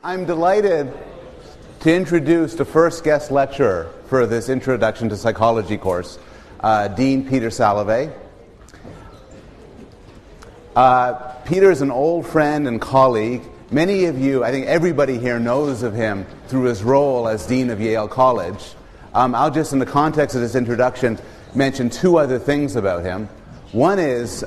I'm delighted to introduce the first guest lecturer for this Introduction to Psychology course, Dean Peter Salovey. Peter is an old friend and colleague. Many of you, I think everybody here knows of him through his role as Dean of Yale College. I'll just, in the context of this introduction, mention two other things about him. One is,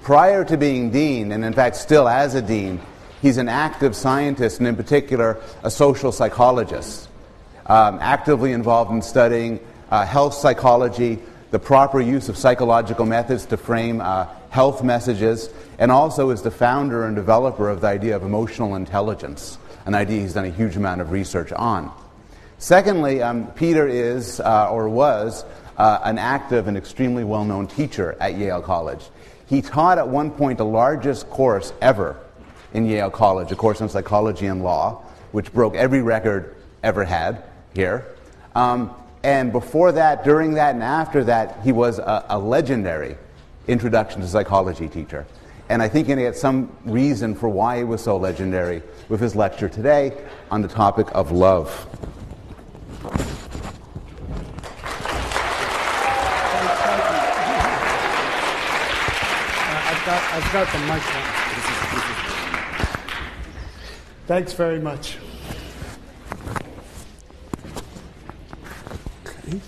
prior to being Dean, and in fact still as a Dean, he's an active scientist, and in particular, a social psychologist, actively involved in studying health psychology, the proper use of psychological methods to frame health messages, and also is the founder and developer of the idea of emotional intelligence, an idea he's done a huge amount of research on. Secondly, Peter is, or was, an active and extremely well-known teacher at Yale College. He taught at one point the largest course ever in Yale College, a course on psychology and law, which broke every record ever had here. And before that, during that, and after that, he was a legendary Introduction to Psychology teacher. And I think he had some reason for why he was so legendary with his lecture today on the topic of love. I've got the mic on. Thanks very much. Okay.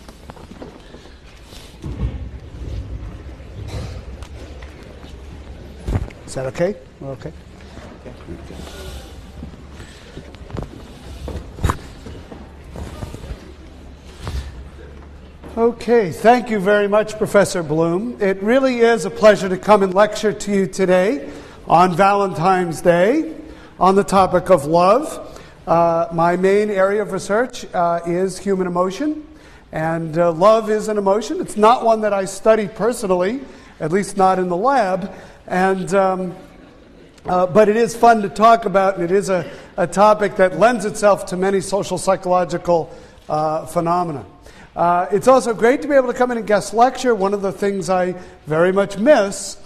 Is that okay? We're okay? Okay, thank you very much, Professor Bloom. It really is a pleasure to come and lecture to you today on Valentine's Day on the topic of love. My main area of research is human emotion, and love is an emotion. It's not one that I study personally, at least not in the lab, and but it is fun to talk about, and it is a topic that lends itself to many social psychological phenomena. It's also great to be able to come in and guest lecture. One of the things I very much miss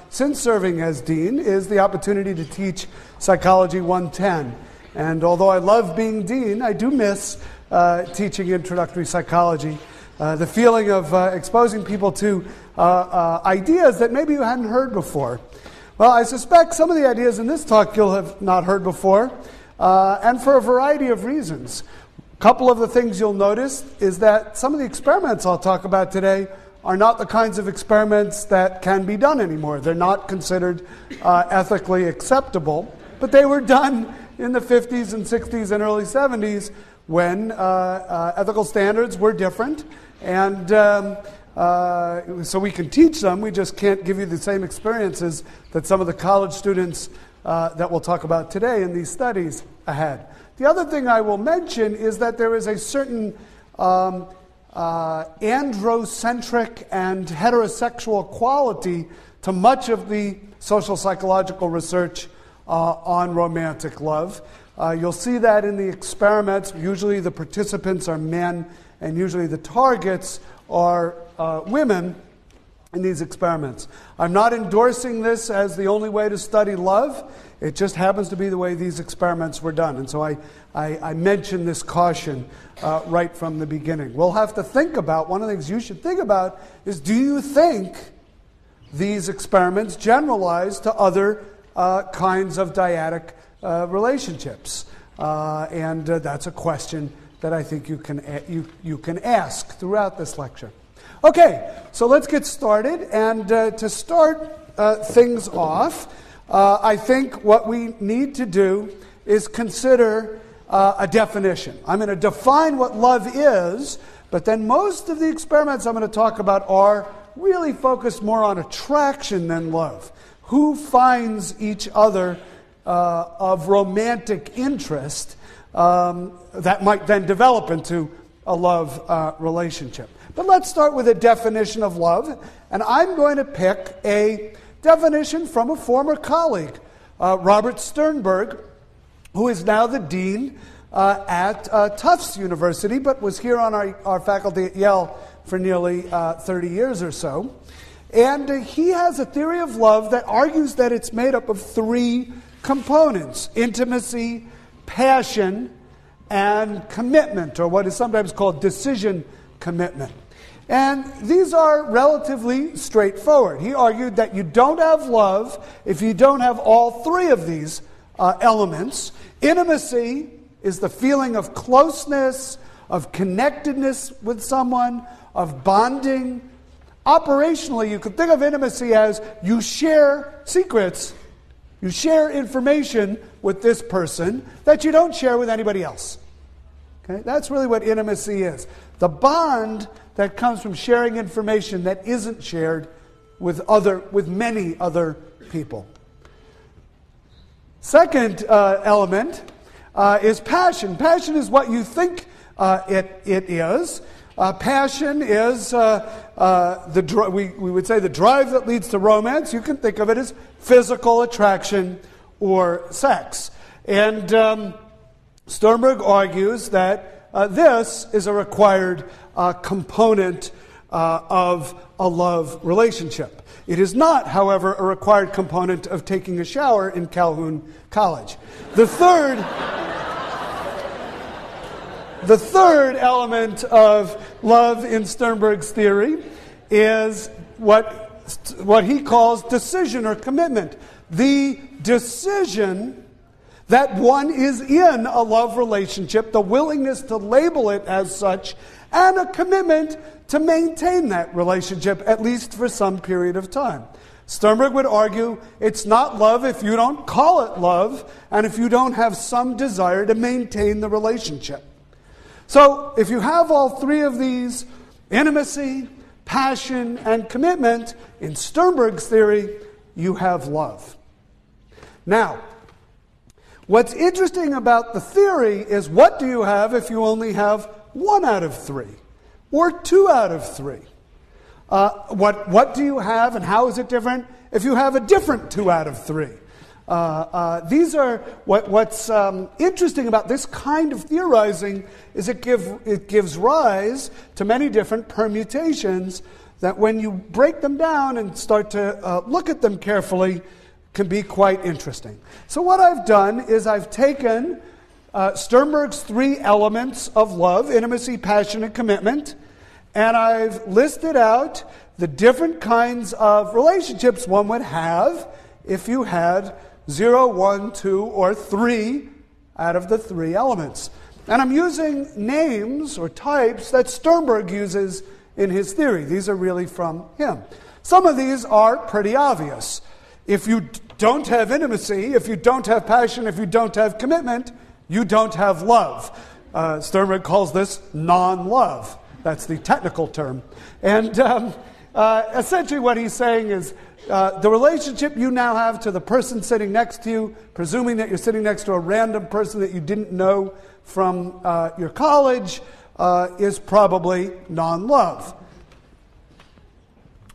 since serving as dean is the opportunity to teach Psychology 110. And although I love being dean, I do miss teaching introductory psychology. The feeling of exposing people to ideas that maybe you hadn't heard before. Well, I suspect some of the ideas in this talk you'll have not heard before, and for a variety of reasons. A couple of the things you'll notice is that some of the experiments I'll talk about today are not the kinds of experiments that can be done anymore. They're not considered ethically acceptable, but they were done in the 50s and 60s and early 70s when ethical standards were different, and so we can teach them, we just can't give you the same experiences that some of the college students that we'll talk about today in these studies had. The other thing I will mention is that there is a certain androcentric and heterosexual quality to much of the social psychological research on romantic love. You'll see that in the experiments. Usually the participants are men, and usually the targets are women in these experiments. I'm not endorsing this as the only way to study love. It just happens to be the way these experiments were done. And so I mention this caution right from the beginning. We'll have to think about, one of the things you should think about is, do you think these experiments generalize to other kinds of dyadic relationships? And that's a question that I think you can ask throughout this lecture. Okay, so let's get started. And to start things off, I think what we need to do is consider a definition. I'm going to define what love is, but then most of the experiments I'm going to talk about are really focused more on attraction than love. Who finds each other of romantic interest that might then develop into a love relationship. But let's start with a definition of love, and I'm going to pick a definition from a former colleague, Robert Sternberg, who is now the dean at Tufts University, but was here on our faculty at Yale for nearly 30 years or so. And he has a theory of love that argues that it's made up of three components: intimacy, passion, and commitment, or what is sometimes called decision commitment. And these are relatively straightforward. He argued that you don't have love if you don't have all three of these elements. Intimacy is the feeling of closeness, of connectedness with someone, of bonding. Operationally, you could think of intimacy as you share secrets, you share information with this person that you don't share with anybody else. Okay? That's really what intimacy is. The bond that comes from sharing information that isn't shared with many other people. Second element is passion. Passion is what you think it is. Passion is we would say the drive that leads to romance. You can think of it as physical attraction or sex. And Sternberg argues that this is a required component of a love relationship. It is not, however, a required component of taking a shower in Calhoun College. The third element of love in Sternberg's theory is what he calls decision or commitment. The decision that one is in a love relationship, the willingness to label it as such, and a commitment to maintain that relationship, at least for some period of time. Sternberg would argue it's not love if you don't call it love, and if you don't have some desire to maintain the relationship. So, if you have all three of these, intimacy, passion, and commitment, in Sternberg's theory, you have love. Now, what's interesting about the theory is what do you have if you only have 1 out of 3 or 2 out of 3? What do you have and how is it different if you have a different 2 out of 3? These are what's interesting about this kind of theorizing is it gives rise to many different permutations that when you break them down and start to look at them carefully can be quite interesting. So what I've done is I've taken Sternberg's 3 elements of love, intimacy, passion, and commitment, and I've listed out the different kinds of relationships one would have if you had 0, 1, 2, or 3 out of the 3 elements. And I'm using names or types that Sternberg uses in his theory. These are really from him. Some of these are pretty obvious. If you don't have intimacy, if you don't have passion, if you don't have commitment, you don't have love. Sternberg calls this non-love. That's the technical term. And essentially what he's saying is the relationship you now have to the person sitting next to you, presuming that you're sitting next to a random person that you didn't know from your college, is probably non-love.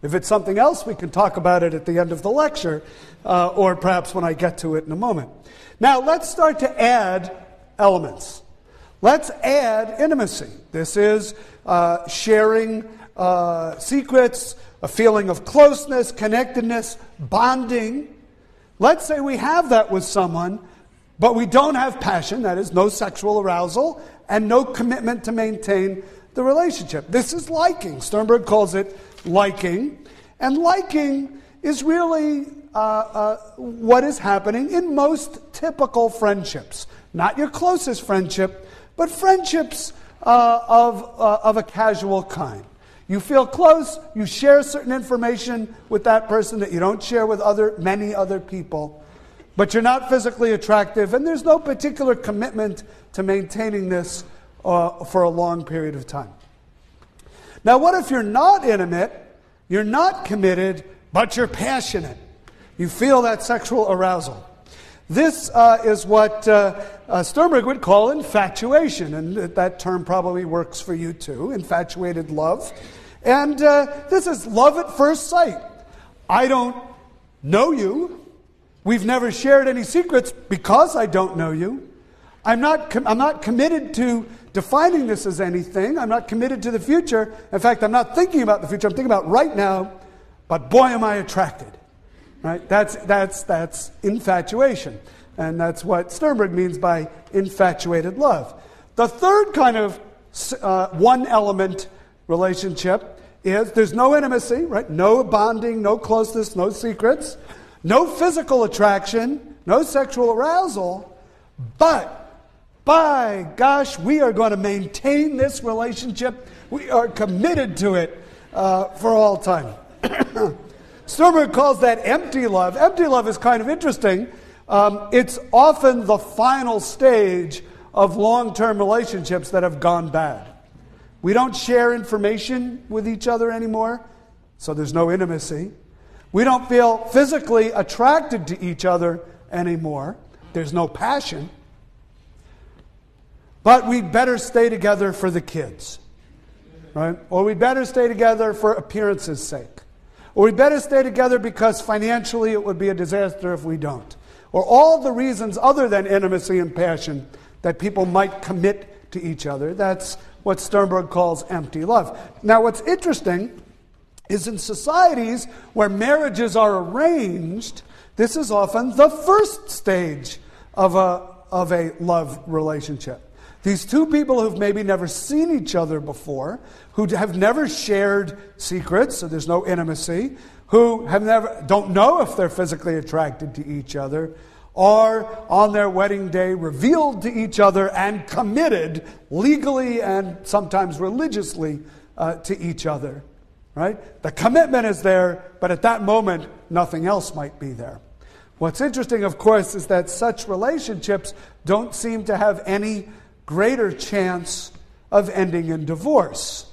If it's something else, we can talk about it at the end of the lecture, or perhaps when I get to it in a moment. Now, let's start to add elements. Let's add intimacy. This is sharing secrets, a feeling of closeness, connectedness, bonding. Let's say we have that with someone, but we don't have passion, that is, no sexual arousal, and no commitment to maintain the relationship. This is liking. Sternberg calls it liking. And liking is really what is happening in most typical friendships. Not your closest friendship, but friendships of a casual kind. You feel close, you share certain information with that person that you don't share with many other people, but you're not physically attractive, and there's no particular commitment to maintaining this for a long period of time. Now, what if you're not intimate, you're not committed, but you're passionate? You feel that sexual arousal. This is what Sternberg would call infatuation, and that term probably works for you too, infatuated love. And this is love at first sight. I don't know you. We've never shared any secrets because I don't know you. I'm not committed to defining this as anything. I'm not committed to the future. In fact, I'm not thinking about the future. I'm thinking about right now. But boy, am I attracted. Right? That's infatuation. And that's what Sternberg means by infatuated love. The third kind of one-element relationship is there's no intimacy, right? No bonding, no closeness, no secrets, no physical attraction, no sexual arousal, but by gosh, we are going to maintain this relationship. We are committed to it for all time. Sternberg calls that empty love. Empty love is kind of interesting. It's often the final stage of long-term relationships that have gone bad. We don't share information with each other anymore, so there's no intimacy. We don't feel physically attracted to each other anymore. There's no passion. But we'd better stay together for the kids, right? Or we'd better stay together for appearance's sake. Or we'd better stay together because financially it would be a disaster if we don't. Or all the reasons other than intimacy and passion that people might commit to each other. That's what Sternberg calls empty love. Now, what's interesting is in societies where marriages are arranged, this is often the first stage of a love relationship. These two people who've maybe never seen each other before, who have never shared secrets, so there's no intimacy, who don't know if they're physically attracted to each other, are on their wedding day revealed to each other and committed legally and sometimes religiously to each other. Right? The commitment is there, but at that moment, nothing else might be there. What's interesting, of course, is that such relationships don't seem to have any greater chance of ending in divorce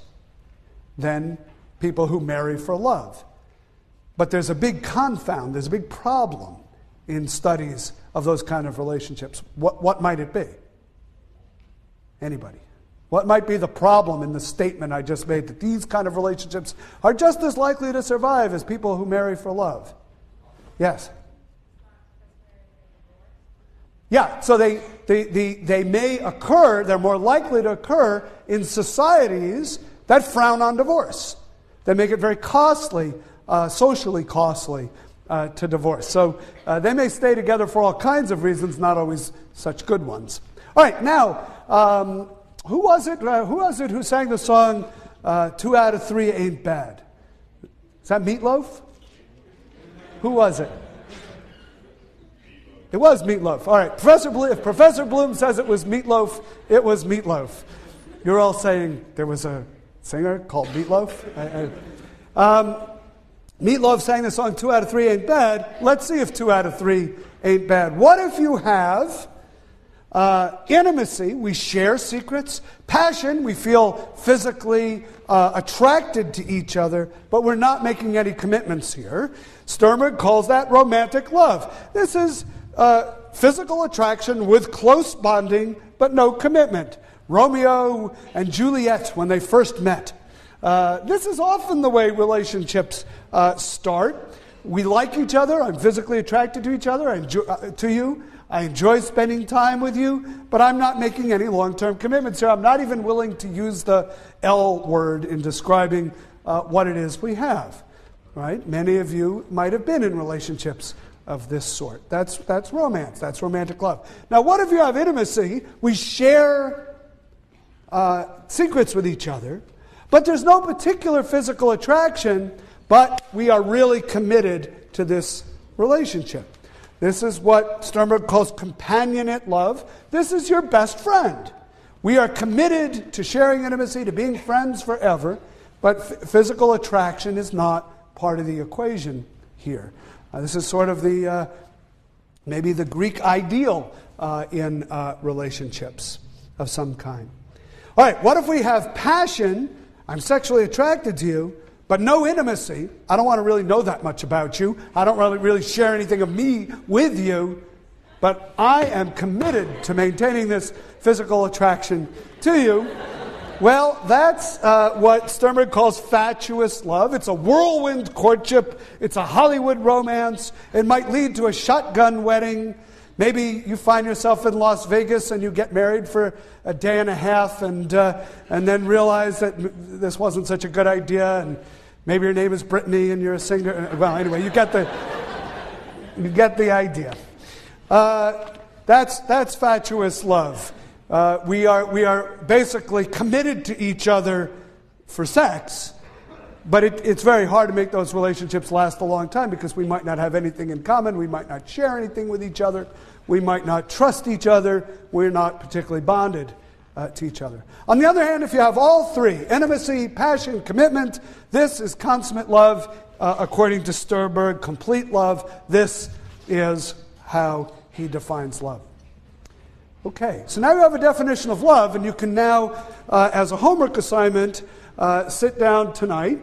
than people who marry for love. But there's a big confound, there's a big problem in studies of those kind of relationships. What might it be? Anybody? What might be the problem in the statement I just made that these kind of relationships are just as likely to survive as people who marry for love? Yes? Yeah, so they may occur, they're more likely to occur in societies that frown on divorce. They make it very costly, socially costly to divorce. So they may stay together for all kinds of reasons, not always such good ones. All right, now, who was it who sang the song 2 out of 3 Ain't Bad? Is that Meatloaf? Who was it? It was Meatloaf. All right, if Professor Bloom says it was Meatloaf, it was Meatloaf. You're all saying there was a singer called Meatloaf? Meatloaf sang the song 2 out of 3 Ain't Bad. Let's see if 2 out of 3 ain't bad. What if you have intimacy, we share secrets, passion, we feel physically attracted to each other, but we're not making any commitments here. Sternberg calls that romantic love. This is physical attraction with close bonding, but no commitment. Romeo and Juliet, when they first met. This is often the way relationships start. We like each other. I'm physically attracted to each other, to you. I enjoy spending time with you, but I'm not making any long-term commitments here. I'm not even willing to use the L word in describing what it is we have. Right? Many of you might have been in relationships of this sort. That's romance. That's romantic love. Now, what if you have intimacy? We share secrets with each other, but there's no particular physical attraction, but we are really committed to this relationship. This is what Sternberg calls companionate love. This is your best friend. We are committed to sharing intimacy, to being friends forever, but physical attraction is not part of the equation here. This is sort of maybe the Greek ideal in relationships of some kind. All right, what if we have passion? I'm sexually attracted to you, but no intimacy. I don't want to really know that much about you. I don't really share anything of me with you, but I am committed to maintaining this physical attraction to you. Well, that's what Sternberg calls fatuous love. It's a whirlwind courtship. It's a Hollywood romance. It might lead to a shotgun wedding. Maybe you find yourself in Las Vegas and you get married for a day and a half and then realize that this wasn't such a good idea, and maybe your name is Brittany and you're a singer. Well, anyway, you get the idea. That's fatuous love. We are basically committed to each other for sex, but it's very hard to make those relationships last a long time because we might not have anything in common, we might not share anything with each other, we might not trust each other, we're not particularly bonded to each other. On the other hand, if you have all three, intimacy, passion, commitment, this is consummate love. According to Sternberg, complete love. This is how he defines love. Okay, so now you have a definition of love, and you can now, as a homework assignment, sit down tonight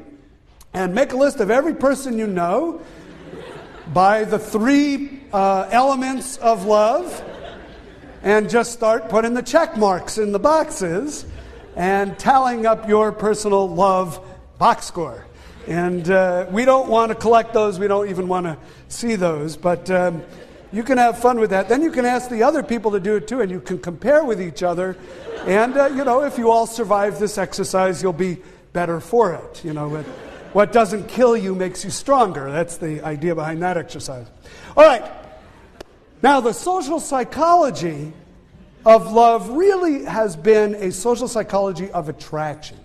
and make a list of every person you know by the three elements of love, and just start putting the check marks in the boxes and tallying up your personal love box score. And we don't want to collect those. We don't even want to see those. But you can have fun with that. Then you can ask the other people to do it too, and you can compare with each other. And, if you all survive this exercise, you'll be better for it. What doesn't kill you makes you stronger. That's the idea behind that exercise. All right. Now, the social psychology of love really has been a social psychology of attraction.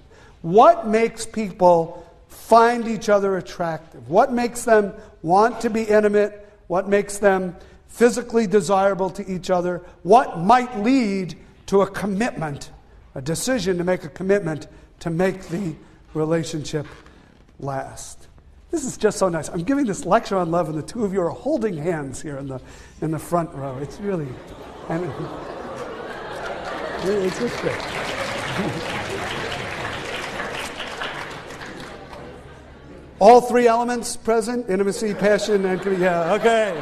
What makes people find each other attractive? What makes them want to be intimate? What makes them physically desirable to each other? What might lead to a commitment, a decision to make a commitment to make the relationship last? This is just so nice. I'm giving this lecture on love, and the two of you are holding hands here in the front row. It's really, it's just great. All three elements present: intimacy, passion, and okay.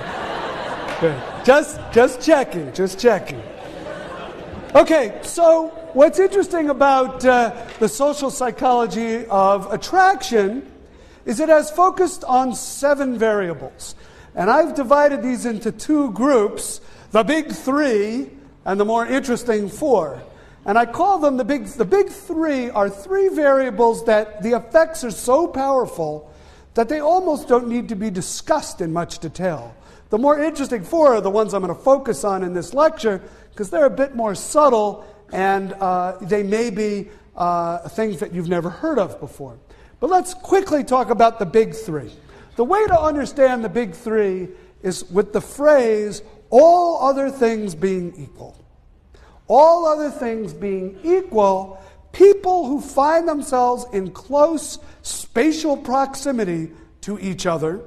Good. Just checking. Okay, so what's interesting about the social psychology of attraction is it has focused on 7 variables. And I've divided these into 2 groups, the big 3 and the more interesting 4. And I call them the big 3 are 3 variables that the effects are so powerful that they almost don't need to be discussed in much detail. The more interesting 4 are the ones I'm going to focus on in this lecture because they're a bit more subtle and they may be things that you've never heard of before. But let's quickly talk about the big 3. The way to understand the big 3 is with the phrase, all other things being equal. All other things being equal, people who find themselves in close spatial proximity to each other,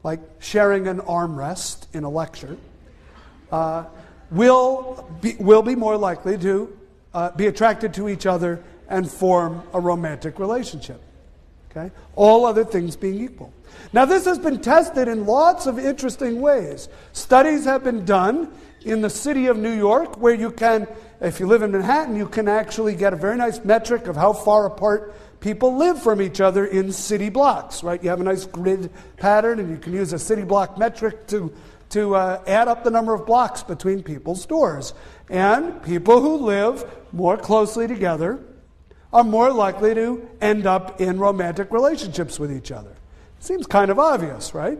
like sharing an armrest in a lecture, will be more likely to be attracted to each other and form a romantic relationship. Okay? All other things being equal. Now, this has been tested in lots of interesting ways. Studies have been done in the city of New York where you can, if you live in Manhattan, you can actually get a very nice metric of how far apart people live from each other in city blocks, right? You have a nice grid pattern and you can use a city block metric to add up the number of blocks between people's doors. And people who live more closely together are more likely to end up in romantic relationships with each other. Seems kind of obvious, right?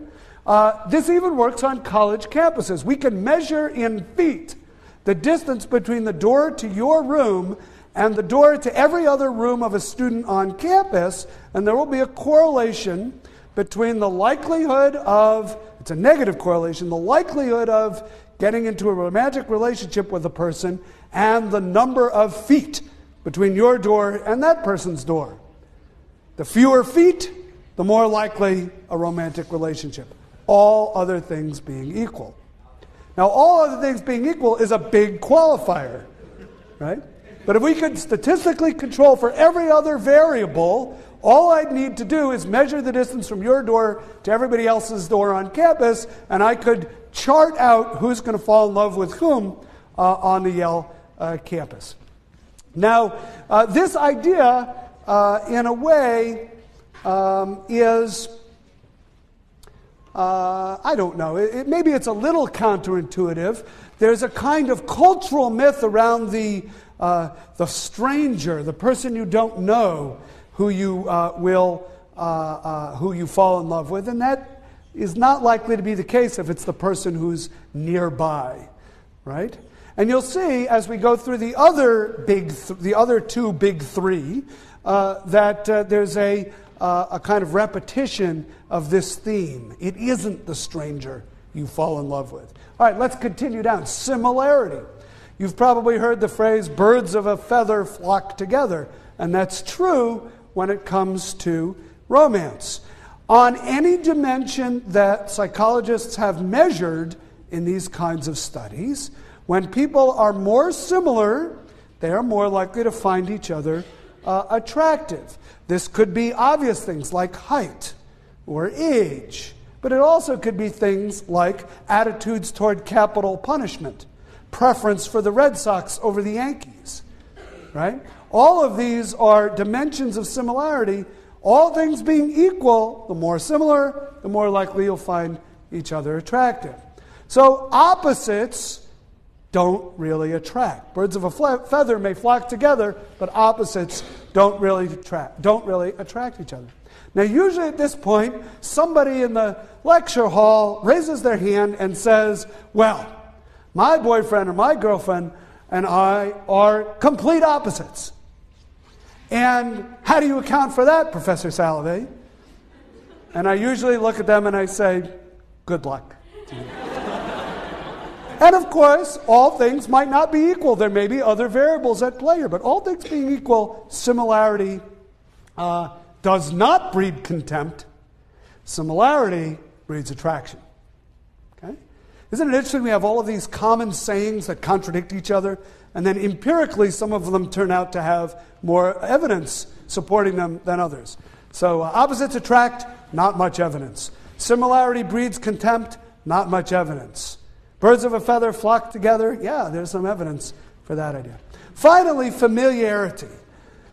This even works on college campuses. We can measure in feet the distance between the door to your room and the door to every other room of a student on campus, and there will be a correlation between the likelihood of, it's a negative correlation, the likelihood of getting into a romantic relationship with a person and the number of feet between your door and that person's door. The fewer feet, the more likely a romantic relationship. All other things being equal. Now, all other things being equal is a big qualifier, right? But if we could statistically control for every other variable, all I'd need to do is measure the distance from your door to everybody else's door on campus, and I could chart out who's going to fall in love with whom on the Yale campus. Now, this idea, in a way, is, I don't know, maybe it's a little counterintuitive. There's a kind of cultural myth around the stranger, the person you don't know, who you who you fall in love with, and is not likely to be the case if it's the person who's nearby, right? And you'll see as we go through the other two big three that there's a kind of repetition of this theme. It isn't the stranger you fall in love with. All right, let's continue down. Similarity. You've probably heard the phrase, birds of a feather flock together. And that's true when it comes to romance. On any dimension that psychologists have measured in these kinds of studies, when people are more similar, they are more likely to find each other attractive. This could be obvious things like height or age, but it also could be things like attitudes toward capital punishment, preference for the Red Sox over the Yankees, right? All of these are dimensions of similarity. All things being equal, the more similar, the more likely you'll find each other attractive. So opposites don't really attract. Birds of a feather may flock together, but opposites don't really attract each other. Now, usually at this point, somebody in the lecture hall raises their hand and says, well, my boyfriend or my girlfriend and I are complete opposites. And how do you account for that, Professor Salve? And I usually look at them and I say, good luck to you. And of course, all things might not be equal. There may be other variables at play here, but all things being equal, similarity does not breed contempt. Similarity breeds attraction. Okay? Isn't it interesting we have all of these common sayings that contradict each other, and then empirically some of them turn out to have more evidence supporting them than others. So opposites attract, not much evidence. Similarity breeds contempt, not much evidence. Birds of a feather flock together, yeah, there's some evidence for that idea. Finally, familiarity.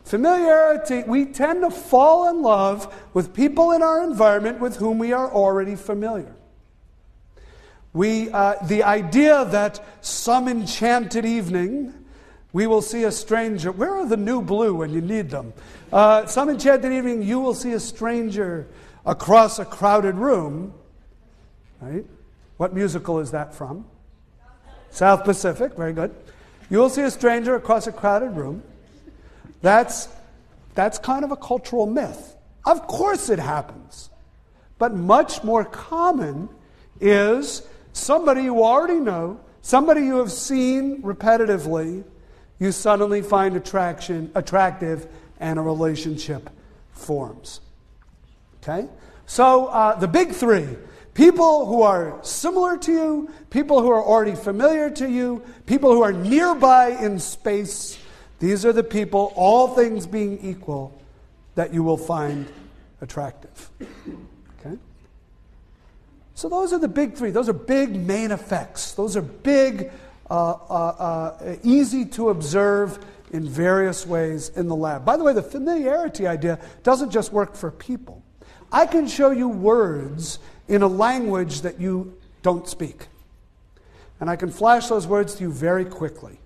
Familiarity, we tend to fall in love with people in our environment with whom we are already familiar. The idea that some enchanted evening we will see a stranger. Where are the new blue when you need them? Some enchanted evening you will see a stranger across a crowded room. Right? What musical is that from? South Pacific, very good. You will see a stranger across a crowded room. That's kind of a cultural myth. Of course it happens. But much more common is somebody you already know, somebody you have seen repetitively, you suddenly find attractive, and a relationship forms. Okay? So the big three: people who are similar to you, people who are already familiar to you, people who are nearby in space. These are the people, all things being equal, that you will find attractive. Okay? So those are the big three. Those are big main effects. Those are big, easy to observe in various ways in the lab. By the way, the familiarity idea doesn't just work for people. I can show you words in a language that you don't speak. And I can flash those words to you very quickly.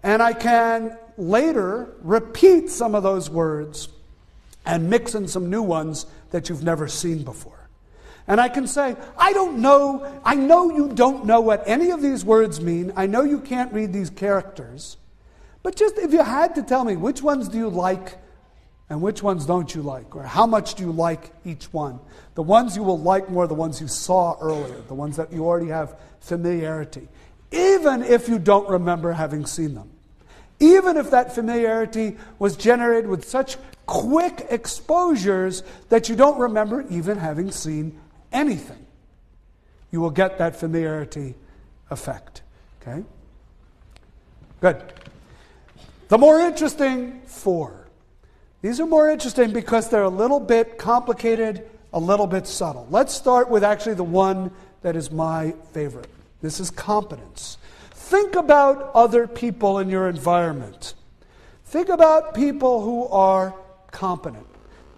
And I can later repeat some of those words and mix in some new ones that you've never seen before. And I can say, I know you don't know what any of these words mean. I know you can't read these characters. But just if you had to tell me, which ones do you like and which ones don't you like? Or how much do you like each one? The ones you will like more, the ones you saw earlier, the ones that you already have familiarity. Even if you don't remember having seen them. Even if that familiarity was generated with such quick exposures that you don't remember even having seen anything, you will get that familiarity effect. Okay? Good. The more interesting four. These are more interesting because they're a little bit complicated, a little bit subtle. Let's start with actually the one that is my favorite. This is competence. Think about other people in your environment. Think about people who are competent.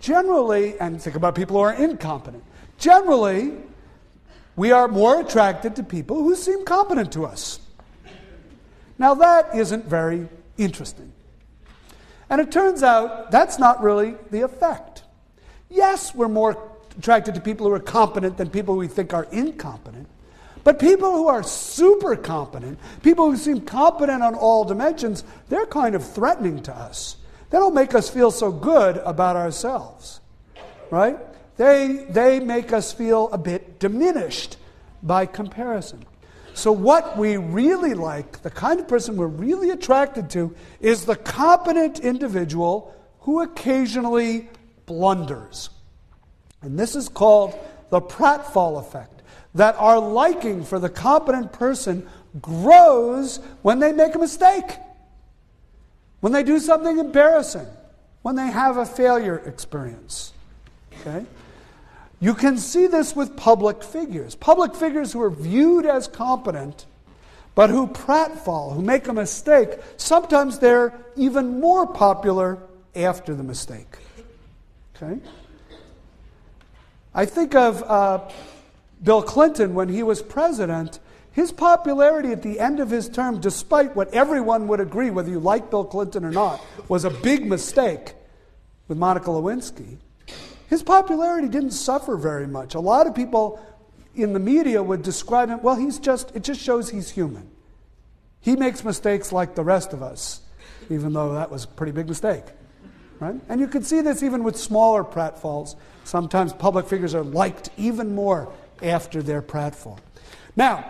Generally, and think about people who are incompetent. Generally, we are more attracted to people who seem competent to us. Now that isn't very interesting. And it turns out that's not really the effect. Yes, we're more attracted to people who are competent than people we think are incompetent. But people who are super competent, people who seem competent on all dimensions, they're kind of threatening to us. They don't make us feel so good about ourselves, right? They make us feel a bit diminished by comparison. So what we really like, the kind of person we're really attracted to, is the competent individual who occasionally blunders. And this is called the pratfall effect. That our liking for the competent person grows when they make a mistake, when they do something embarrassing, when they have a failure experience. Okay? You can see this with public figures. Public figures who are viewed as competent, but who pratfall, who make a mistake, sometimes they're even more popular after the mistake. Okay? I think of Bill Clinton, when he was president, his popularity at the end of his term, despite what everyone would agree, whether you like Bill Clinton or not, was a big mistake with Monica Lewinsky, his popularity didn't suffer very much. A lot of people in the media would describe him, well, it just shows he's human. He makes mistakes like the rest of us, even though that was a pretty big mistake. Right? And you can see this even with smaller pratfalls. Sometimes public figures are liked even more after their pratfall. Now,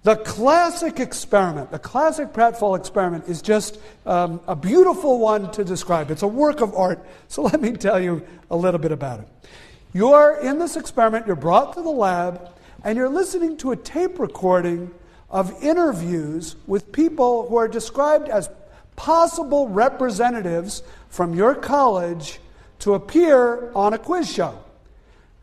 the classic experiment, the classic pratfall experiment is just a beautiful one to describe. It's a work of art, so let me tell you a little bit about it. You're in this experiment, you're brought to the lab, and you're listening to a tape recording of interviews with people who are described as possible representatives from your college to appear on a quiz show.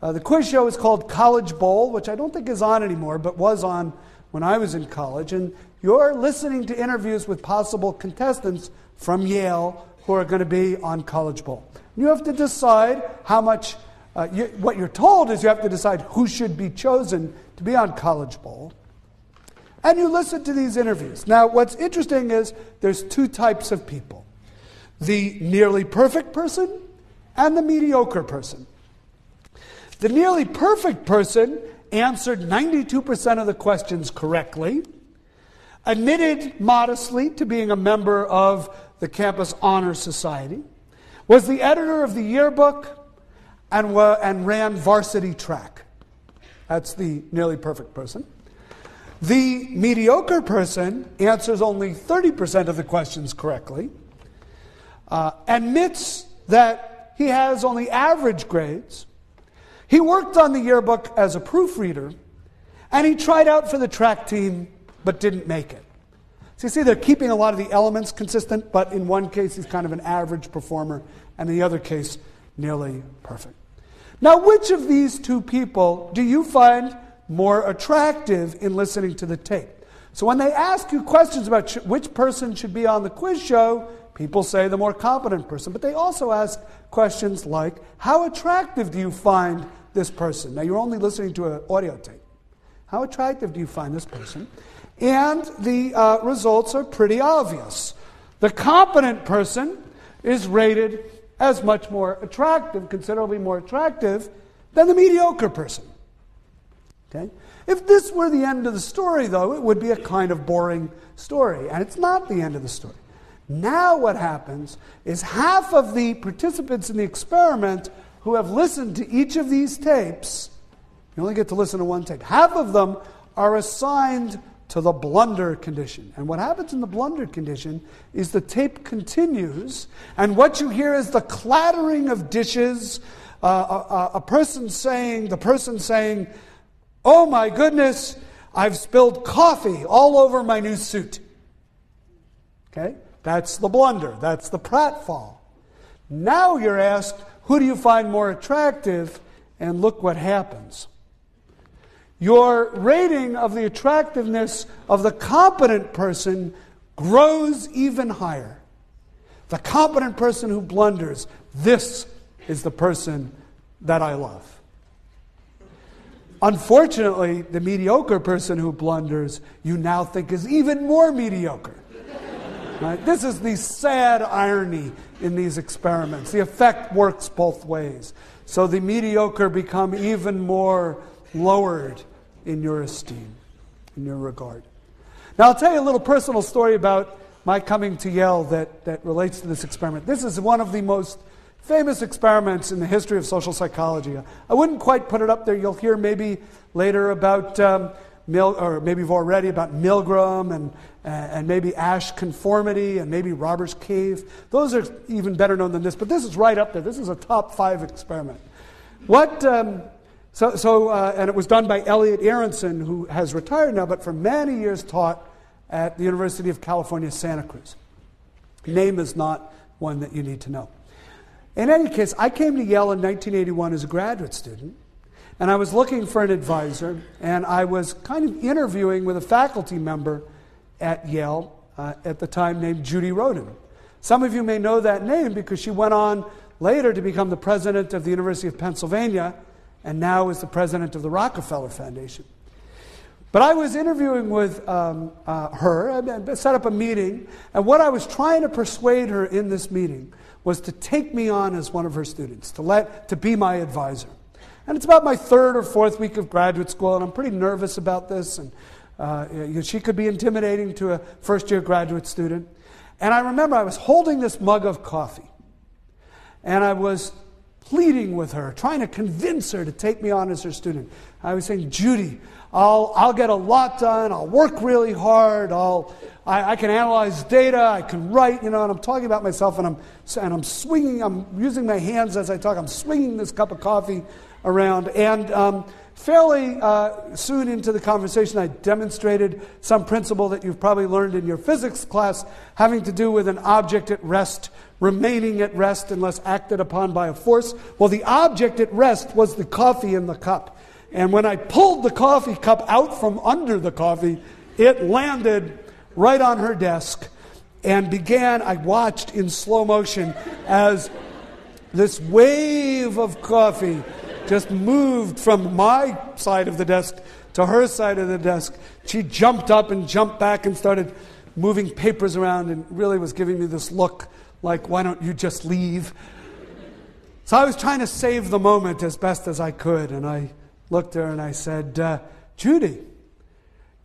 The quiz show is called College Bowl, which I don't think is on anymore, but was on when I was in college. And you're listening to interviews with possible contestants from Yale who are going to be on College Bowl. You have to decide how much, what you're told is you have to decide who should be chosen to be on College Bowl. And you listen to these interviews. Now, what's interesting is there's two types of people. The nearly perfect person and the mediocre person. The nearly perfect person answered 92% of the questions correctly, admitted modestly to being a member of the campus honor society, was the editor of the yearbook, and ran varsity track. That's the nearly perfect person. The mediocre person answers only 30% of the questions correctly, admits that he has only average grades. He worked on the yearbook as a proofreader, and he tried out for the track team but didn't make it. So you see, they're keeping a lot of the elements consistent, but in one case he's kind of an average performer, and in the other case, nearly perfect. Now, which of these two people do you find more attractive in listening to the tape? So when they ask you questions about which person should be on the quiz show, people say the more competent person. But they also ask questions like, how attractive do you find this person? Now, you're only listening to an audio tape. How attractive do you find this person? And the results are pretty obvious. The competent person is rated as much more attractive, considerably more attractive, than the mediocre person. Okay? If this were the end of the story, though, it would be a kind of boring story. And it's not the end of the story. Now what happens is half of the participants in the experiment who have listened to each of these tapes, you only get to listen to one tape, half of them are assigned to the blunder condition. And what happens in the blunder condition is the tape continues, and what you hear is the clattering of dishes, the person saying, "Oh my goodness, I've spilled coffee all over my new suit." Okay? That's the blunder. That's the pratfall. Now you're asked, who do you find more attractive? And look what happens. Your rating of the attractiveness of the competent person grows even higher. The competent person who blunders, this is the person that I love. Unfortunately, the mediocre person who blunders, you now think is even more mediocre. Right? This is the sad irony in these experiments. The effect works both ways. So the mediocre become even more lowered in your esteem, in your regard. Now I'll tell you a little personal story about my coming to Yale that relates to this experiment. This is one of the most famous experiments in the history of social psychology. I wouldn't quite put it up there. You'll hear maybe later about, or maybe you've already, about Milgram and maybe Asch conformity and maybe Roberts cave. Those are even better known than this, but this is right up there. This is a top 5 experiment. And it was done by Elliot Aronson, who has retired now, but for many years taught at the University of California, Santa Cruz. Name is not one that you need to know. In any case, I came to Yale in 1981 as a graduate student, and I was looking for an advisor, and I was kind of interviewing with a faculty member at Yale at the time named Judy Rodin. Some of you may know that name because she went on later to become the president of the University of Pennsylvania, and now is the president of the Rockefeller Foundation. But I was interviewing with her, I set up a meeting, and what I was trying to persuade her in this meeting was to take me on as one of her students, to be my advisor. And it's about my 3rd or 4th week of graduate school, and I'm pretty nervous about this, and she could be intimidating to a first-year graduate student. And I remember I was holding this mug of coffee, and I was pleading with her, trying to convince her to take me on as her student. I was saying, Judy, I'll get a lot done, I'll work really hard, I can analyze data, I can write, and I'm talking about myself, and I'm swinging, I'm using my hands as I talk, I'm swinging this cup of coffee around, and fairly soon into the conversation, I demonstrated some principle that you've probably learned in your physics class, having to do with an object at rest remaining at rest unless acted upon by a force. Well, the object at rest was the coffee in the cup. And when I pulled the coffee cup out from under the coffee, it landed right on her desk and I watched in slow motion as this wave of coffee just moved from my side of the desk to her side of the desk. She jumped up and jumped back and started moving papers around and really was giving me this look like, why don't you just leave? So I was trying to save the moment as best as I could, and I looked at her and I said, Judy,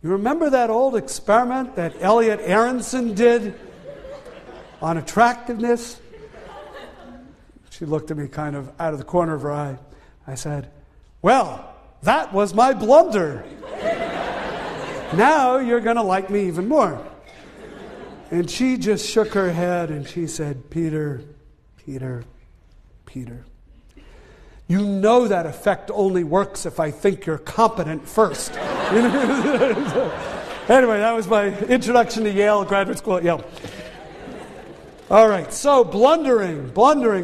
you remember that old experiment that Elliot Aronson did on attractiveness? She looked at me kind of out of the corner of her eye. I said, well, that was my blunder. Now you're going to like me even more. And she just shook her head and she said, Peter, you know that effect only works if I think you're competent first. Anyway, that was my introduction to Yale, graduate school at Yale. All right, so blundering,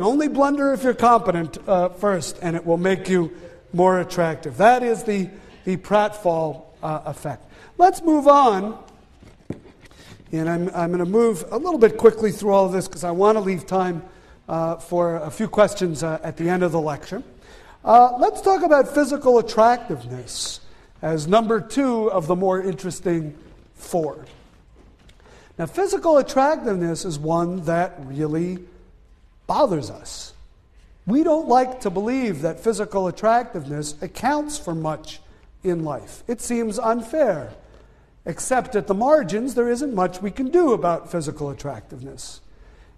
only blunder if you're competent first, and it will make you more attractive. That is the pratfall effect. Let's move on. And I'm going to move a little bit quickly through all of this because I want to leave time for a few questions at the end of the lecture. Let's talk about physical attractiveness as number 2 of the more interesting 4. Now, physical attractiveness is one that really bothers us. We don't like to believe that physical attractiveness accounts for much in life. It seems unfair. Except at the margins, there isn't much we can do about physical attractiveness.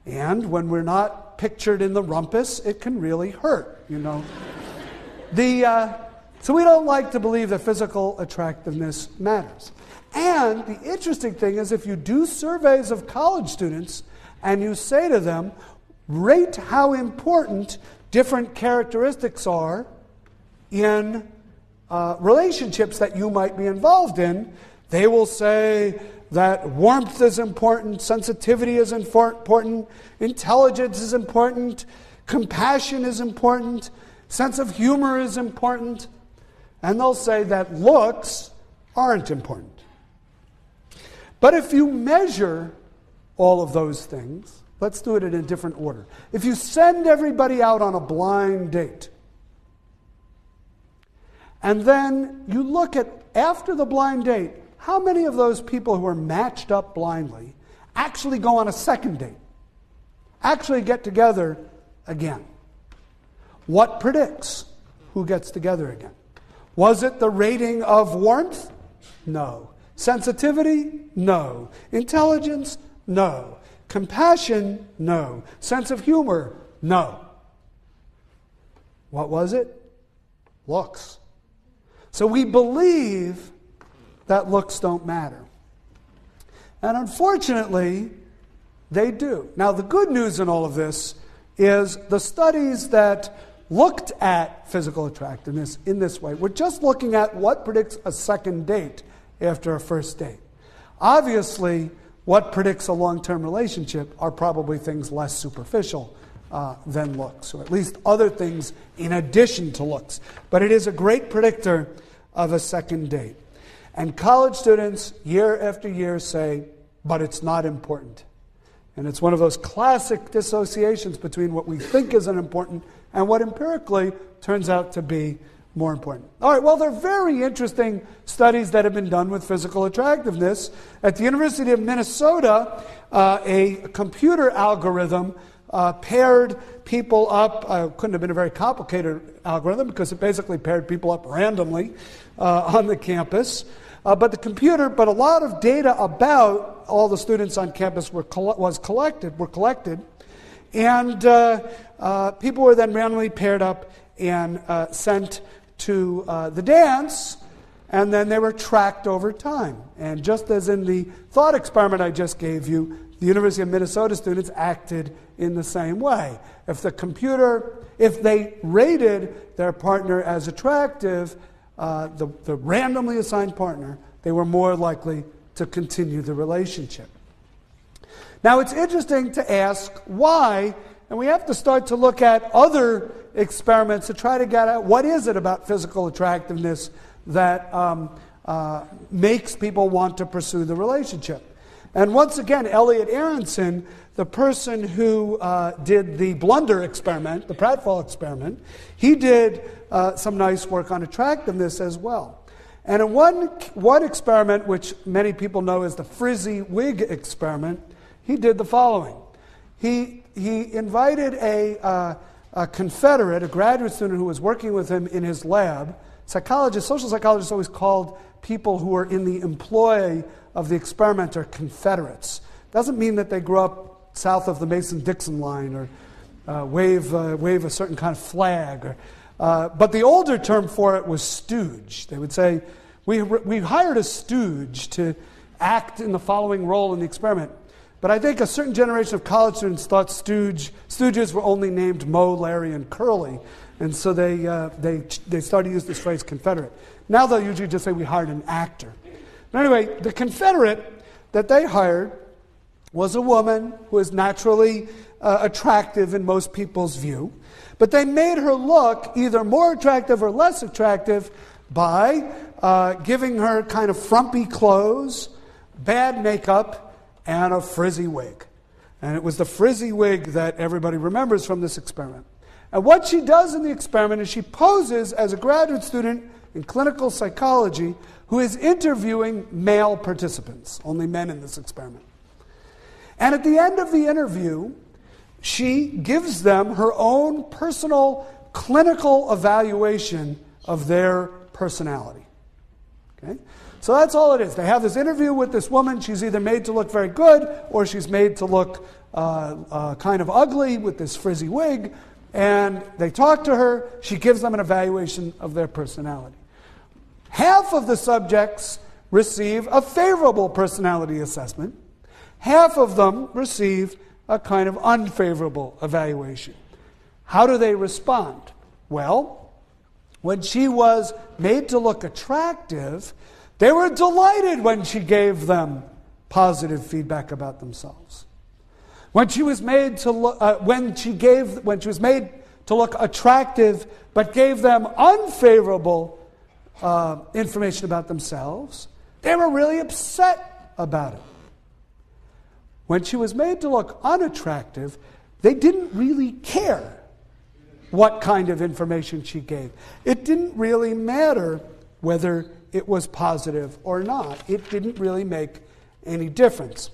And when we're not pictured in the rumpus, it can really hurt, So we don't like to believe that physical attractiveness matters. And the interesting thing is if you do surveys of college students and you say to them, rate how important different characteristics are in relationships that you might be involved in, they will say that warmth is important, sensitivity is important, intelligence is important, compassion is important, sense of humor is important, and they'll say that looks aren't important. But if you measure all of those things, let's do it in a different order. If you send everybody out on a blind date, and then you look at, after the blind date, how many of those people who are matched up blindly actually go on a second date? actually get together again. What predicts who gets together again? Was it the rating of warmth? No. Sensitivity? No. Intelligence? No. Compassion? No. Sense of humor? No. What was it? Looks. So we believe that looks don't matter. And unfortunately, they do. Now, the good news in all of this is the studies that looked at physical attractiveness in this way were just looking at what predicts a second date after a first date. Obviously, what predicts a long-term relationship are probably things less superficial than looks, or at least other things in addition to looks. But it is a great predictor of a second date. And college students, year after year, say, but it's not important. And it's one of those classic dissociations between what we think is unimportant and what empirically turns out to be more important. All right, well, there are very interesting studies that have been done with physical attractiveness. At the University of Minnesota, a computer algorithm paired people up. Couldn't have been a very complicated algorithm because it basically paired people up randomly on the campus. But a lot of data about all the students on campus were collected, and people were then randomly paired up and sent to the dance, and then they were tracked over time. And just as in the thought experiment I just gave you, the University of Minnesota students acted in the same way. If they rated their partner as attractive, the randomly assigned partner, they were more likely to continue the relationship. Now, it's interesting to ask why, and we have to start to look at other experiments to try to get at what is it about physical attractiveness that makes people want to pursue the relationship. And once again, Elliot Aronson, the person who did the blunder experiment, the pratfall experiment, he did some nice work on attractiveness as well. And in one experiment, which many people know as the frizzy wig experiment, he did the following. He invited a Confederate, a graduate student who was working with him in his lab. Social psychologists always called people who were in the employ of the experimenter Confederates. Doesn't mean that they grew up south of the Mason-Dixon line or wave a certain kind of flag. But the older term for it was stooge. They would say, we hired a stooge to act in the following role in the experiment. But I think a certain generation of college students thought stooges were only named Moe, Larry, and Curly. And so they started to use this phrase Confederate. Now they'll usually just say we hired an actor. But anyway, the Confederate that they hired was a woman who is naturally attractive in most people's view. But they made her look either more attractive or less attractive by giving her kind of frumpy clothes, bad makeup, and a frizzy wig. And it was the frizzy wig that everybody remembers from this experiment. And what she does in the experiment is she poses as a graduate student in clinical psychology who is interviewing male participants, only men in this experiment. And at the end of the interview, she gives them her own personal clinical evaluation of their personality. Okay? So that's all it is. They have this interview with this woman. She's either made to look very good or she's made to look kind of ugly with this frizzy wig. And they talk to her. She gives them an evaluation of their personality. Half of the subjects receive a favorable personality assessment. Half of them receive a kind of unfavorable evaluation. How do they respond? Well, when she was made to look attractive, they were delighted when she gave them positive feedback about themselves. When she was made to look, when she was made to look attractive, but gave them unfavorable information about themselves, they were really upset about it. When she was made to look unattractive, they didn't really care what kind of information she gave. It didn't really matter whether it was positive or not. It didn't really make any difference.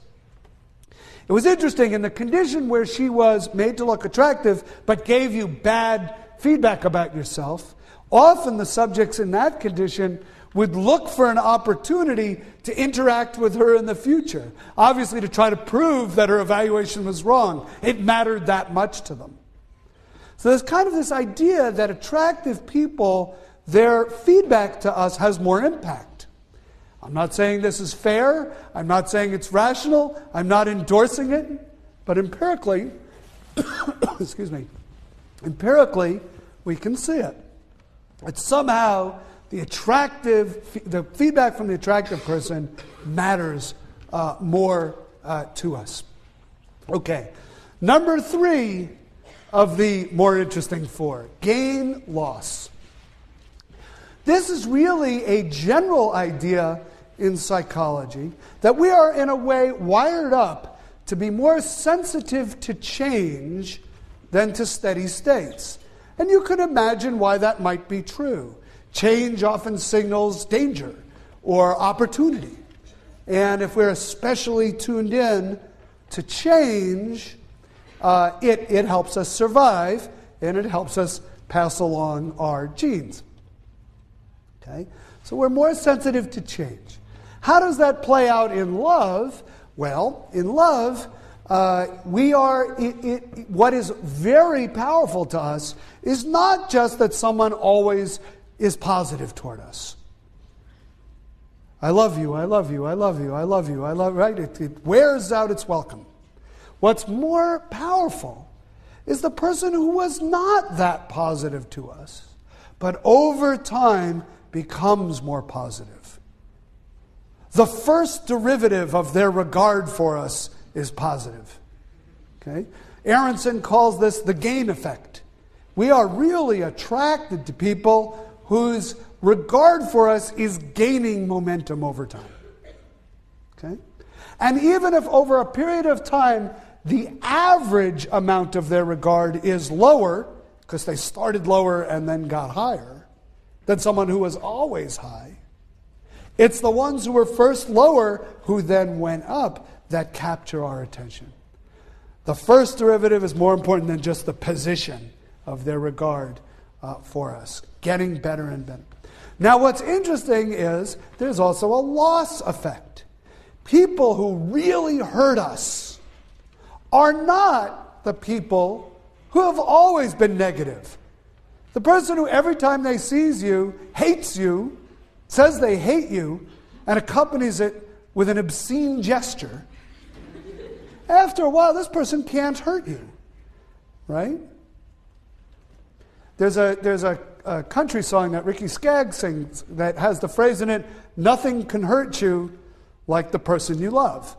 It was interesting, in the condition where she was made to look attractive but gave you bad feedback about yourself, often the subjects in that condition would look for an opportunity to interact with her in the future, obviously to try to prove that her evaluation was wrong. It mattered that much to them. So there's kind of this idea that attractive people, their feedback to us has more impact. I'm not saying this is fair. I'm not saying it's rational. I'm not endorsing it. But empirically, excuse me, empirically, we can see it. It's somehow the feedback from the attractive person matters more to us. Okay, number 3 of the more interesting 4, gain loss. This is really a general idea in psychology that we are in a way wired up to be more sensitive to change than to steady states. And you can imagine why that might be true. Change often signals danger or opportunity. And if we're especially tuned in to change, it helps us survive, and it helps us pass along our genes. Okay? So we're more sensitive to change. How does that play out in love? Well, in love, what is very powerful to us is not just that someone always is positive toward us. I love you, I love you, I love you, I love you, I love, right? It wears out its welcome. What's more powerful is the person who was not that positive to us, but over time becomes more positive. The first derivative of their regard for us is positive. Okay? Aronson calls this the gain effect. We are really attracted to people whose regard for us is gaining momentum over time. Okay? And even if over a period of time the average amount of their regard is lower, because they started lower and then got higher, than someone who was always high, it's the ones who were first lower who then went up that capture our attention. The first derivative is more important than just the position of their regard for us, getting better and better. Now what's interesting is there's also a loss effect. People who really hurt us are not the people who have always been negative. The person who every time they sees you, hates you, says they hate you, and accompanies it with an obscene gesture, after a while this person can't hurt you, right? There's a country song that Ricky Skaggs sings that has the phrase in it, "Nothing can hurt you like the person you love."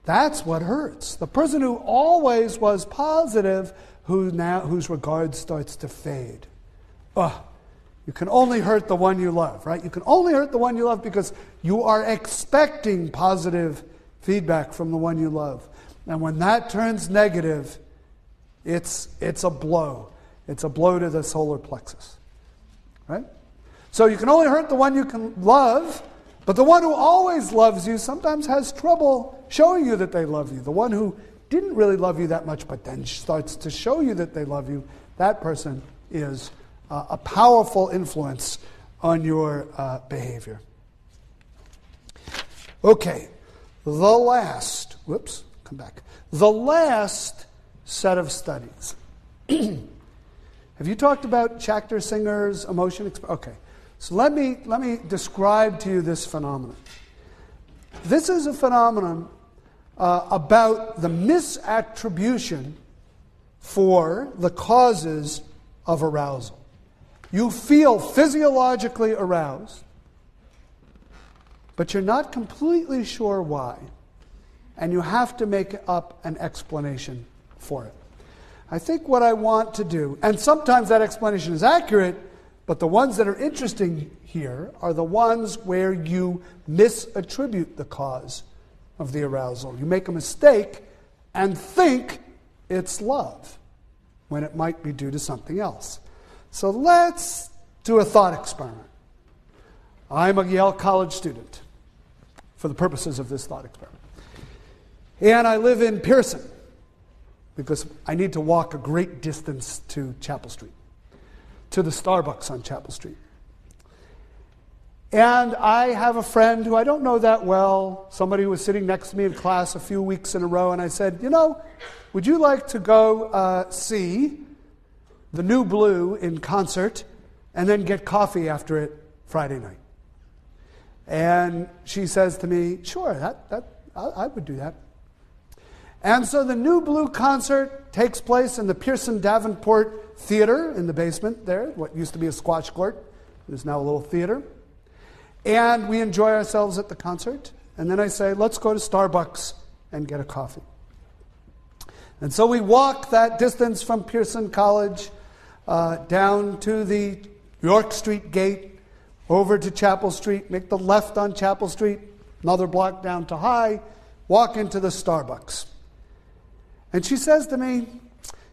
That's what hurts. The person who always was positive, whose regard starts to fade. You can only hurt the one you love, right? You can only hurt the one you love because you are expecting positive feedback from the one you love. And when that turns negative, it's a blow. It's a blow to the solar plexus, right? So you can only hurt the one you can love, but the one who always loves you sometimes has trouble showing you that they love you. The one who didn't really love you that much, but then starts to show you that they love you, that person is a powerful influence on your behavior. Okay, the last set of studies. Have you talked about Schachter Singer's emotion? Okay, so let me describe to you this phenomenon. This is a phenomenon about the misattribution for the causes of arousal. You feel physiologically aroused, but you're not completely sure why, and you have to make up an explanation for it. I think what I want to do, and sometimes that explanation is accurate, but the ones that are interesting here are the ones where you misattribute the cause of the arousal. You make a mistake and think it's love when it might be due to something else. So let's do a thought experiment. I'm a Yale College student for the purposes of this thought experiment. And I live in Pearson because I need to walk a great distance to Chapel Street, to the Starbucks on Chapel Street. And I have a friend who I don't know that well, somebody who was sitting next to me in class a few weeks in a row, and I said, would you like to go see the New Blue in concert and then get coffee after it Friday night? And she says to me, sure, I would do that. And so the New Blue concert takes place in the Pearson Davenport Theater in the basement there, what used to be a squash court. There's now a little theater. And we enjoy ourselves at the concert. And then I say, let's go to Starbucks and get a coffee. And so we walk that distance from Pearson College down to the York Street gate, over to Chapel Street, make the left on Chapel Street, another block down to High, walk into the Starbucks. And she says to me,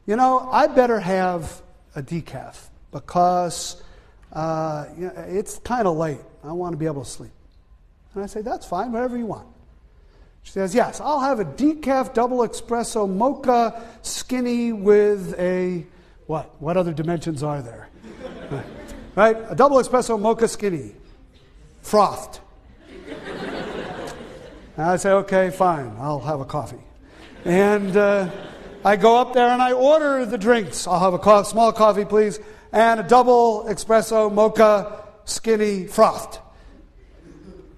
I better have a decaf because it's kind of late. I want to be able to sleep. And I say, that's fine, whatever you want. She says, yes, I'll have a decaf double espresso mocha skinny with a, what? What other dimensions are there? Right? A double espresso mocha skinny, frothed. And I say, okay, fine, I'll have a coffee. And I go up there and I order the drinks. I'll have a small coffee, please, and a double espresso mocha skinny frothed.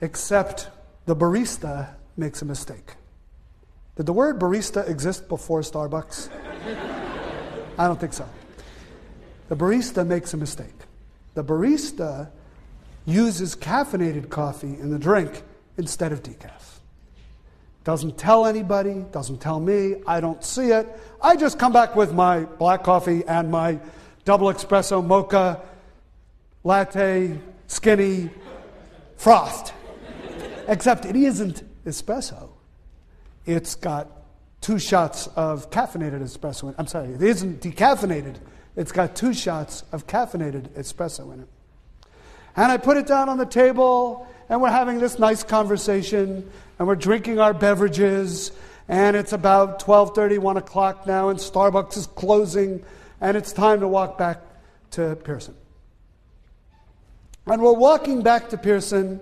Except the barista makes a mistake. Did the word barista exist before Starbucks? I don't think so. The barista makes a mistake. The barista uses caffeinated coffee in the drink instead of decaf. Doesn't tell anybody, doesn't tell me, I don't see it. I just come back with my black coffee and my double espresso mocha latte skinny frothed. Except it isn't espresso. It's got 2 shots of caffeinated espresso in it. I'm sorry, it isn't decaffeinated. It's got 2 shots of caffeinated espresso in it. And I put it down on the table, and we're having this nice conversation, and we're drinking our beverages, and it's about 12:30, 1 o'clock now, and Starbucks is closing, and it's time to walk back to Pearson. And we're walking back to Pearson,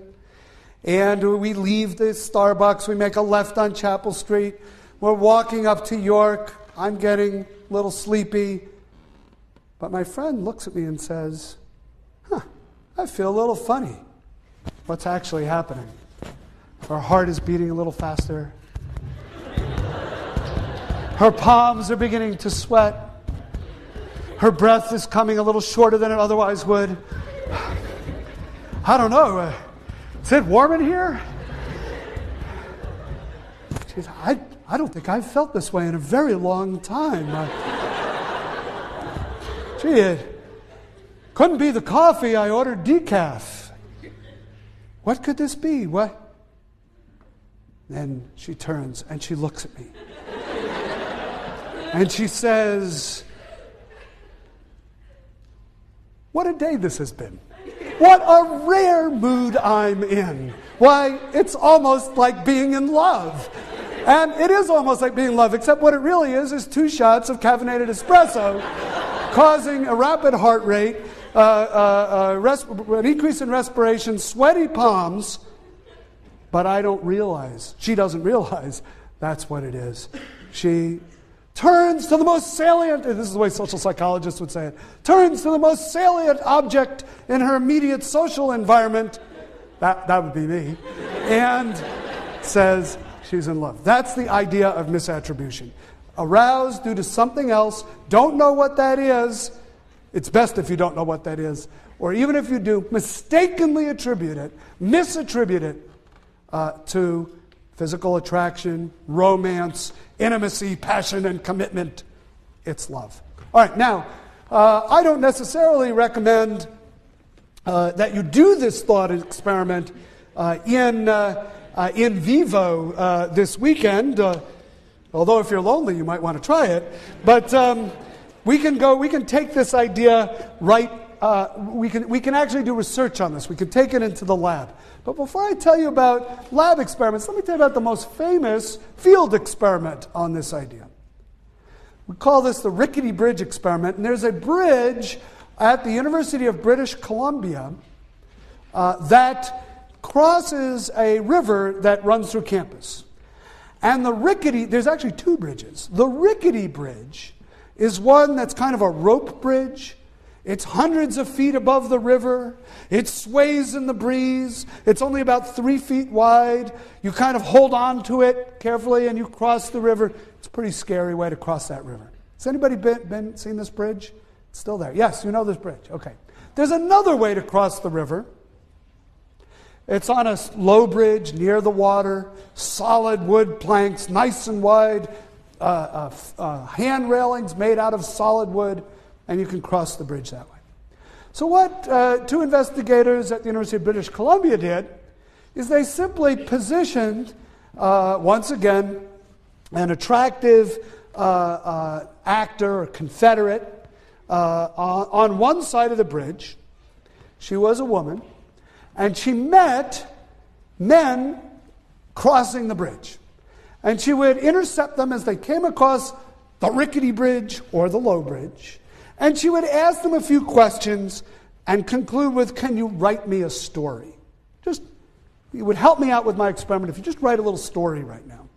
and we leave the Starbucks. We make a left on Chapel Street. We're walking up to York. I'm getting a little sleepy. But my friend looks at me and says, I feel a little funny. What's actually happening? Her heart is beating a little faster. Her palms are beginning to sweat. Her breath is coming a little shorter than it otherwise would. I don't know. Is it warm in here? She says, I don't think I've felt this way in a very long time. Gee, it couldn't be the coffee. I ordered decaf. What could this be? What? Then she turns and she looks at me. And she says, what a day this has been. What a rare mood I'm in. Why, it's almost like being in love. And it is almost like being in love, except what it really is 2 shots of caffeinated espresso causing a rapid heart rate, an increase in respiration, sweaty palms. But I don't realize, she doesn't realize that's what it is. She turns to the most salient, this is the way social psychologists would say it, turns to the most salient object in her immediate social environment, that would be me, and says she's in love. That's the idea of misattribution. Aroused due to something else, don't know what that is. It's best if you don't know what that is. Or even if you do, mistakenly attribute it, misattribute it to physical attraction, romance, intimacy, passion, and commitment. It's love. All right, now, I don't necessarily recommend that you do this thought experiment in vivo this weekend. Although if you're lonely, you might want to try it. But we can take this idea right we can actually do research on this. We can take it into the lab. But before I tell you about lab experiments, let me tell you about the most famous field experiment on this idea. We call this the Rickety Bridge experiment. And there's a bridge at the University of British Columbia that crosses a river that runs through campus. And there's actually two bridges. The Rickety Bridge is one that's kind of a rope bridge. It's hundreds of feet above the river. It sways in the breeze. It's only about 3 feet wide. You kind of hold on to it carefully and you cross the river. It's a pretty scary way to cross that river. Has anybody seen this bridge? It's still there. Yes, you know this bridge. Okay. There's another way to cross the river. It's on a low bridge near the water, solid wood planks, nice and wide, hand railings made out of solid wood, and you can cross the bridge that way. So what two investigators at the University of British Columbia did is they simply positioned, once again, an attractive actor or Confederate on one side of the bridge. She was a woman. And she met men crossing the bridge. And she would intercept them as they came across the rickety bridge or the low bridge. And she would ask them a few questions and conclude with, can you write me a story? You would help me out with my experiment if you just write a little story right now.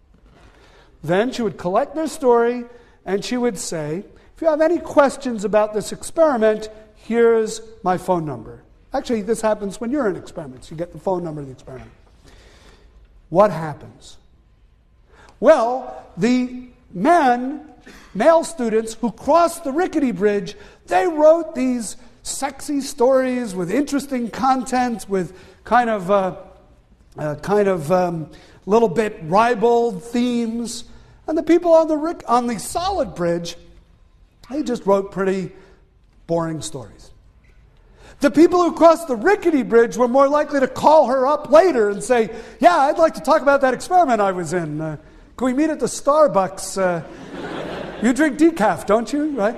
Then she would collect their story and she would say, if you have any questions about this experiment, here's my phone number. Actually, this happens when you're in experiments. You get the phone number of the experiment. What happens? Well, the male students who crossed the rickety bridge, they wrote these sexy stories with interesting content, with kind of little bit ribald themes. And the people on the solid bridge, they just wrote pretty boring stories. The people who crossed the rickety bridge were more likely to call her up later and say, yeah, I'd like to talk about that experiment I was in. Can we meet at the Starbucks? You drink decaf, don't you? Right?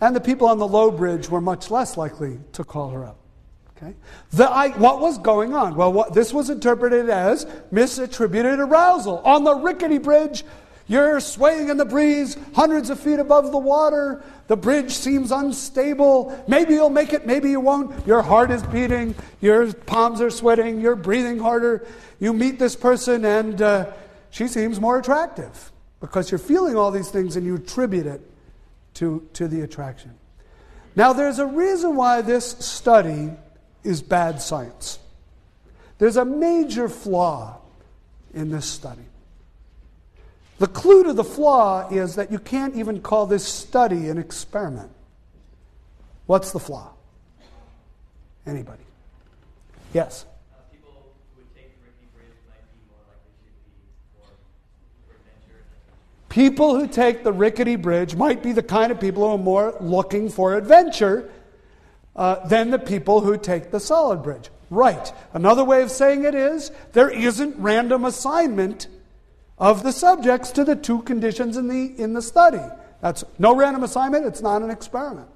And the people on the low bridge were much less likely to call her up. Okay? What was going on? Well, this was interpreted as misattributed arousal. On the rickety bridge, you're swaying in the breeze, hundreds of feet above the water. The bridge seems unstable. Maybe you'll make it, maybe you won't. Your heart is beating. Your palms are sweating. You're breathing harder. You meet this person and she seems more attractive because you're feeling all these things and you attribute it to the attraction. Now, there's a reason why this study is bad science. There's a major flaw in this study. The clue to the flaw is that you can't even call this study an experiment. What's the flaw? Anybody? Yes? People who would take the rickety bridge might be more likely to be more for adventure. People who take the rickety bridge might be the kind of people who are more looking for adventure than the people who take the solid bridge. Right. Another way of saying it is there isn't random assignment of the subjects to the two conditions in the study. That's no random assignment, it's not an experiment.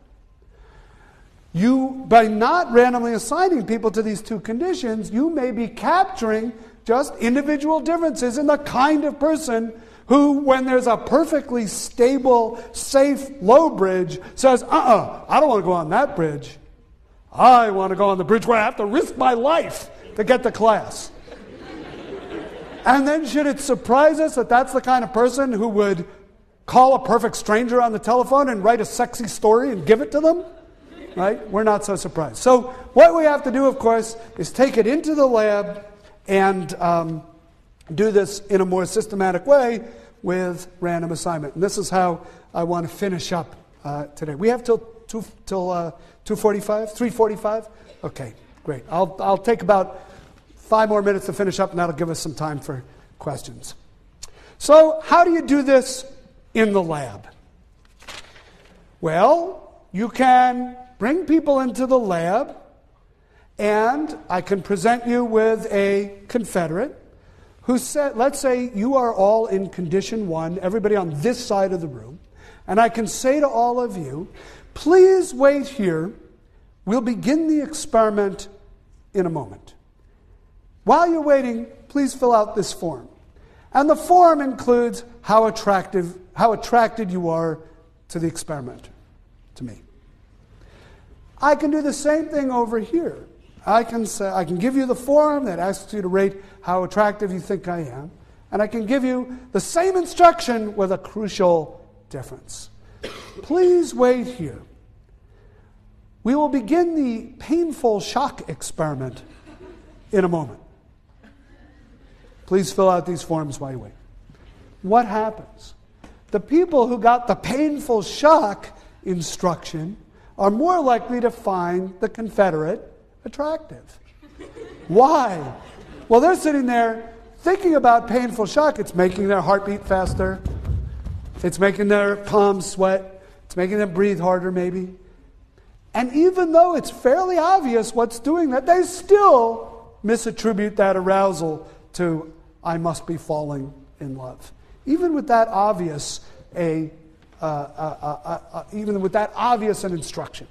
By not randomly assigning people to these two conditions, you may be capturing just individual differences in the kind of person who, when there's a perfectly stable, safe, low bridge, says, I don't want to go on that bridge. I want to go on the bridge where I have to risk my life to get to class. And then should it surprise us that that's the kind of person who would call a perfect stranger on the telephone and write a sexy story and give it to them? Right? We're not so surprised. So what we have to do, of course, is take it into the lab and do this in a more systematic way with random assignment. And this is how I want to finish up today. We have till 2:45, 3:45? Okay, great. I'll take about 5 more minutes to finish up, and that'll give us some time for questions. So, how do you do this in the lab? Well, you can bring people into the lab, and I can present you with a Confederate who said, let's say you are all in condition 1, everybody on this side of the room, And I can say to all of you, please wait here. We'll begin the experiment in a moment. While you're waiting, please fill out this form. And the form includes how attracted you are to the experimenter, to me. I can do the same thing over here. I can give you the form that asks you to rate how attractive you think I am, and I can give you the same instruction with a crucial difference. Please wait here. We will begin the painful shock experiment in a moment. Please fill out these forms while you wait. What happens? The people who got the painful shock instruction are more likely to find the Confederate attractive. Why? Well, they're sitting there thinking about painful shock. It's making their heart beat faster. It's making their palms sweat. It's making them breathe harder, maybe. And even though it's fairly obvious what's doing that, they still misattribute that arousal to, I must be falling in love. Even with that obvious an instruction.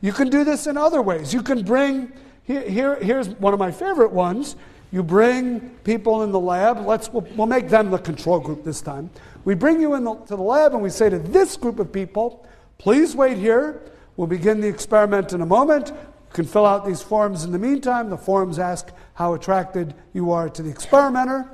You can do this in other ways. You can bring, here's one of my favorite ones. You bring people in the lab. We'll make them the control group this time. We bring you to the lab and we say to this group of people, please wait here. We'll begin the experiment in a moment. You can fill out these forms in the meantime. The forms ask how attracted you are to the experimenter.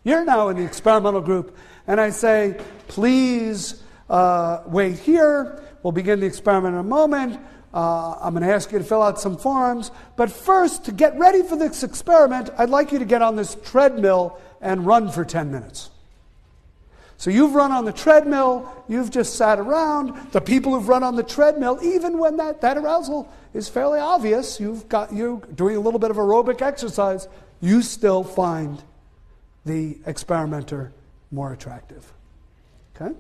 You're now in the experimental group, and I say, please wait here. We'll begin the experiment in a moment. I'm going to ask you to fill out some forms. But first, to get ready for this experiment, I'd like you to get on this treadmill and run for 10 minutes. So you've run on the treadmill, you've just sat around. The people who've run on the treadmill, even when that arousal is fairly obvious, you're doing a little bit of aerobic exercise, you still find the experimenter more attractive. Okay?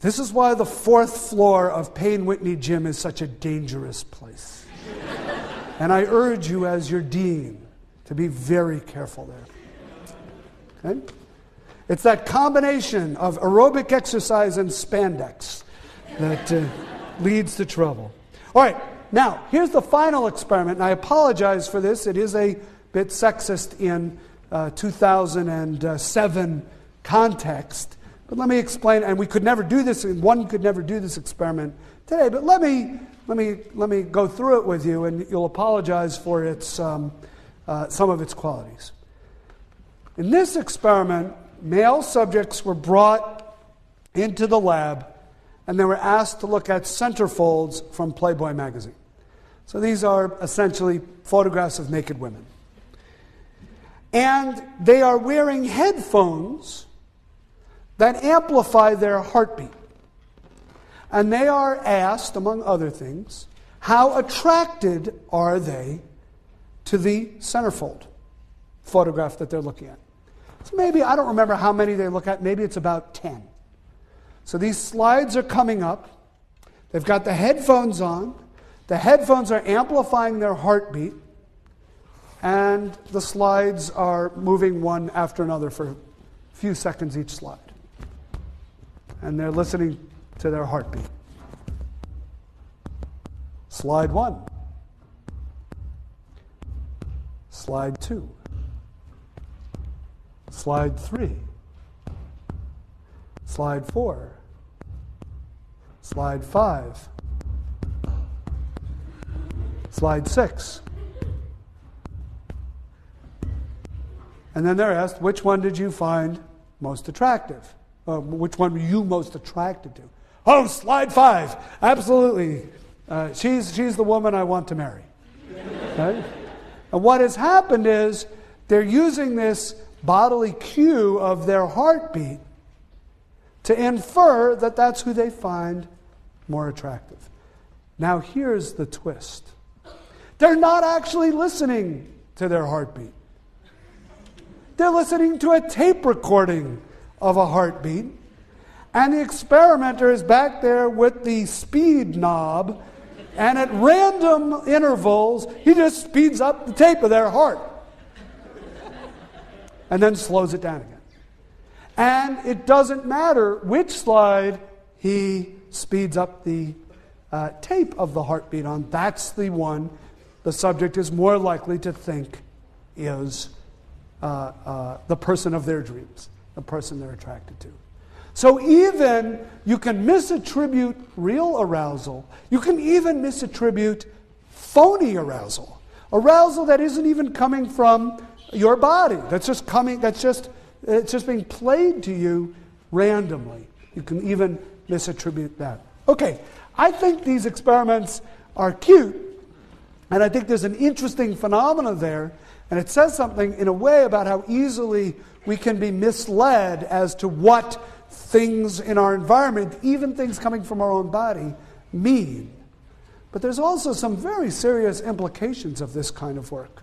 This is why the 4th floor of Payne Whitney Gym is such a dangerous place. And I urge you as your dean to be very careful there. Okay? It's that combination of aerobic exercise and spandex that leads to trouble. All right, now, here's the final experiment, and I apologize for this. It is a bit sexist in 2007 context. But let me explain, and we could never do this, and one could never do this experiment today, but let me go through it with you, and you'll apologize for its some of its qualities. In this experiment, male subjects were brought into the lab, and they were asked to look at centerfolds from Playboy magazine. So these are essentially photographs of naked women. And they are wearing headphones that amplify their heartbeat. And they are asked, among other things, how attracted are they to the centerfold photograph that they're looking at. So maybe, I don't remember how many they look at, maybe it's about 10. So these slides are coming up. They've got the headphones on. The headphones are amplifying their heartbeat. And the slides are moving one after another for a few seconds each slide. And they're listening to their heartbeat. Slide 1. Slide 2. Slide 3. Slide 4. Slide 5. Slide 6. And then they're asked, which one did you find most attractive? Which one were you most attracted to? Oh, slide 5. Absolutely. She's the woman I want to marry. Okay? And what has happened is they're using this bodily cue of their heartbeat to infer that that's who they find more attractive. Now here's the twist. They're not actually listening to their heartbeat. They're listening to a tape recording of a heartbeat, and the experimenter is back there with the speed knob, and at random intervals, he just speeds up the tape of their heart and then slows it down again. And it doesn't matter which slide he speeds up the tape of the heartbeat on. That's the one the subject is more likely to think is the person of their dreams, the person they're attracted to. So even you can misattribute real arousal. You can even misattribute phony arousal. Arousal that isn't even coming from your body. It's just being played to you randomly. You can even misattribute that. Okay, I think these experiments are cute, and I think there's an interesting phenomenon there, and it says something in a way about how easily we can be misled as to what things in our environment, even things coming from our own body, mean. But there's also some very serious implications of this kind of work.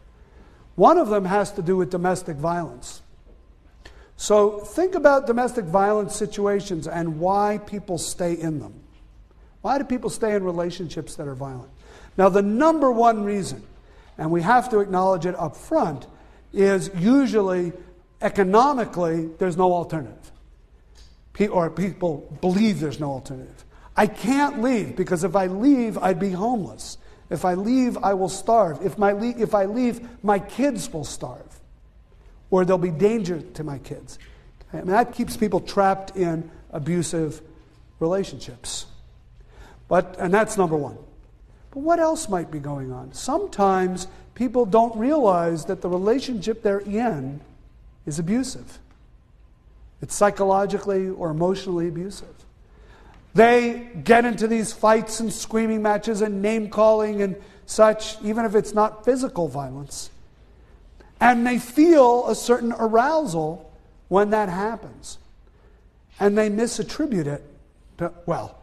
One of them has to do with domestic violence. So think about domestic violence situations and why people stay in them. Why do people stay in relationships that are violent? Now, the number one reason, and we have to acknowledge it up front, is usually economically there's no alternative. Or people believe there's no alternative. I can't leave because if I leave, I'd be homeless. If I leave, I will starve. If I leave, my kids will starve. Or there'll be danger to my kids. I mean, that keeps people trapped in abusive relationships. And that's number one. But what else might be going on? Sometimes people don't realize that the relationship they're in is abusive. It's psychologically or emotionally abusive. They get into these fights and screaming matches and name-calling and such, even if it's not physical violence. And they feel a certain arousal when that happens. And they misattribute it to, well,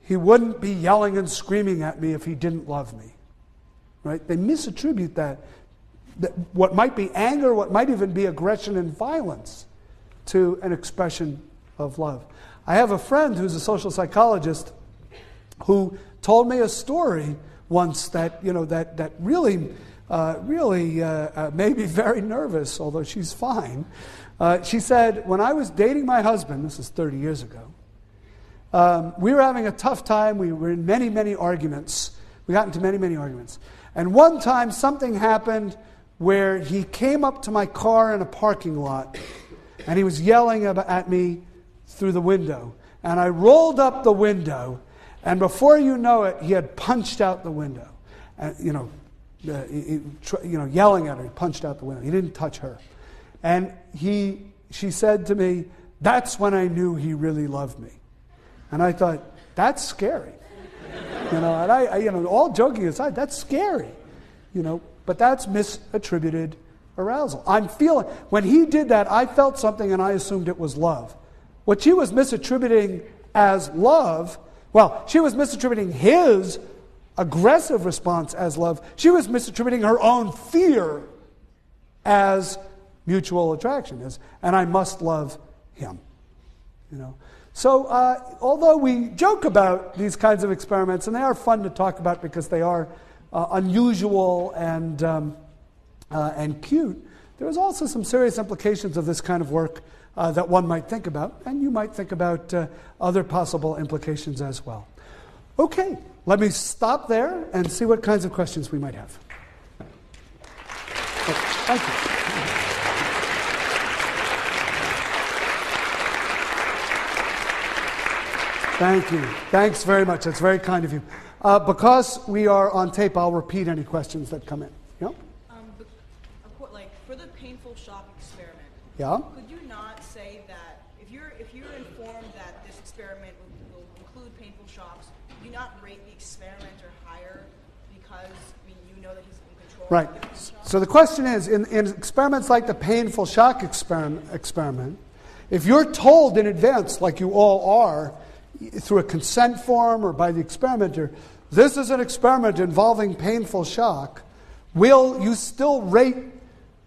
he wouldn't be yelling and screaming at me if he didn't love me. Right? They misattribute that what might be anger, what might even be aggression and violence, to an expression of love. I have a friend who's a social psychologist who told me a story once that really made me very nervous, although she's fine. She said, when I was dating my husband, this is 30 years ago, we were having a tough time. We were in many, many arguments. We got into many, many arguments. And one time something happened where he came up to my car in a parking lot and he was yelling at me through the window. And I rolled up the window, and before you know it, he had punched out the window. And, yelling at her, he punched out the window. He didn't touch her. And she said to me, that's when I knew he really loved me. And I thought, that's scary. And all joking aside, that's scary. But that's misattributed arousal. When he did that, I felt something and I assumed it was love. What she was misattributing as love, she was misattributing his aggressive response as love. She was misattributing her own fear as mutual attraction, and I must love him. So although we joke about these kinds of experiments, and they are fun to talk about because they are unusual and cute, there is also some serious implications of this kind of work that one might think about, and you might think about other possible implications as well. Okay, let me stop there and see what kinds of questions we might have. Thank you. Thank you. Thanks very much. That's very kind of you. Because we are on tape, I'll repeat any questions that come in. Yeah? Like for the painful shock experiment, yeah? Could you not say that if you're informed that this experiment will include painful shocks, do you not rate the experimenter higher because you know that he's in control? Right. Of the painful shock? So the question is, in experiments like the painful shock experiment, if you're told in advance, like you all are, through a consent form or by the experimenter, this is an experiment involving painful shock, will you still rate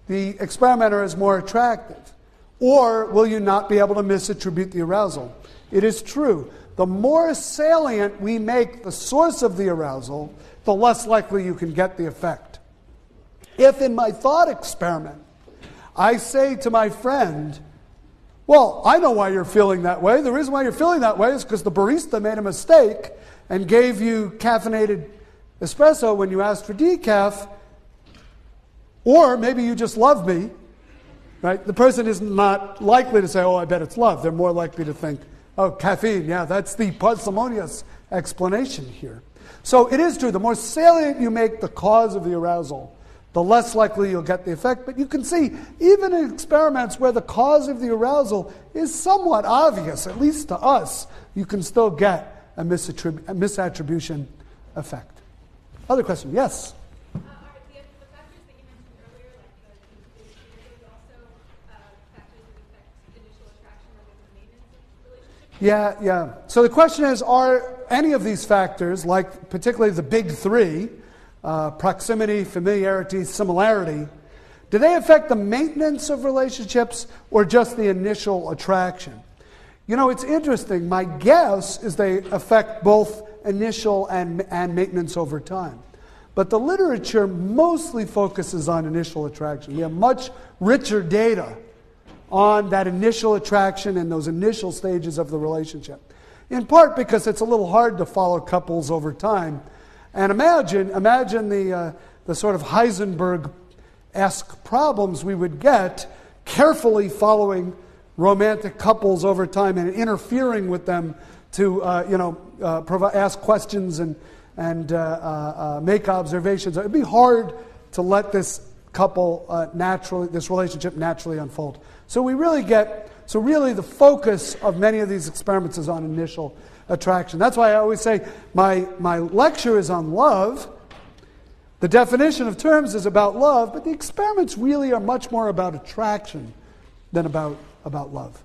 the experimenter as more attractive? Or will you not be able to misattribute the arousal? It is true. The more salient we make the source of the arousal, the less likely you can get the effect. If in my thought experiment, I say to my friend, Well, I know why you're feeling that way. The reason why you're feeling that way is because the barista made a mistake and gave you caffeinated espresso when you asked for decaf, or maybe you just love me, right? The person is not likely to say, oh, I bet it's love. They're more likely to think, oh, caffeine, yeah, that's the parsimonious explanation here. So it is true, the more salient you make the cause of the arousal, the less likely you'll get the effect. But you can see, even in experiments where the cause of the arousal is somewhat obvious, at least to us, you can still get a misattribution effect. Other question? Yes? Are the factors that you mentioned earlier, like the those also factors that affect initial attraction or the maintenance of relationships? Yeah. So the question is, are any of these factors, like particularly the big three, proximity, familiarity, similarity, do they affect the maintenance of relationships or just the initial attraction? You know, it's interesting. My guess is they affect both initial and maintenance over time. But the literature mostly focuses on initial attraction. We have much richer data on that initial attraction and those initial stages of the relationship. In part because it's a little hard to follow couples over time. And imagine the sort of Heisenberg-esque problems we would get carefully following romantic couples over time and interfering with them to ask questions and make observations. It'd be hard to let this this relationship naturally unfold. So really the focus of many of these experiments is on initial attraction. That's why I always say my lecture is on love. The definition of terms is about love, but the experiments really are much more about attraction than about love.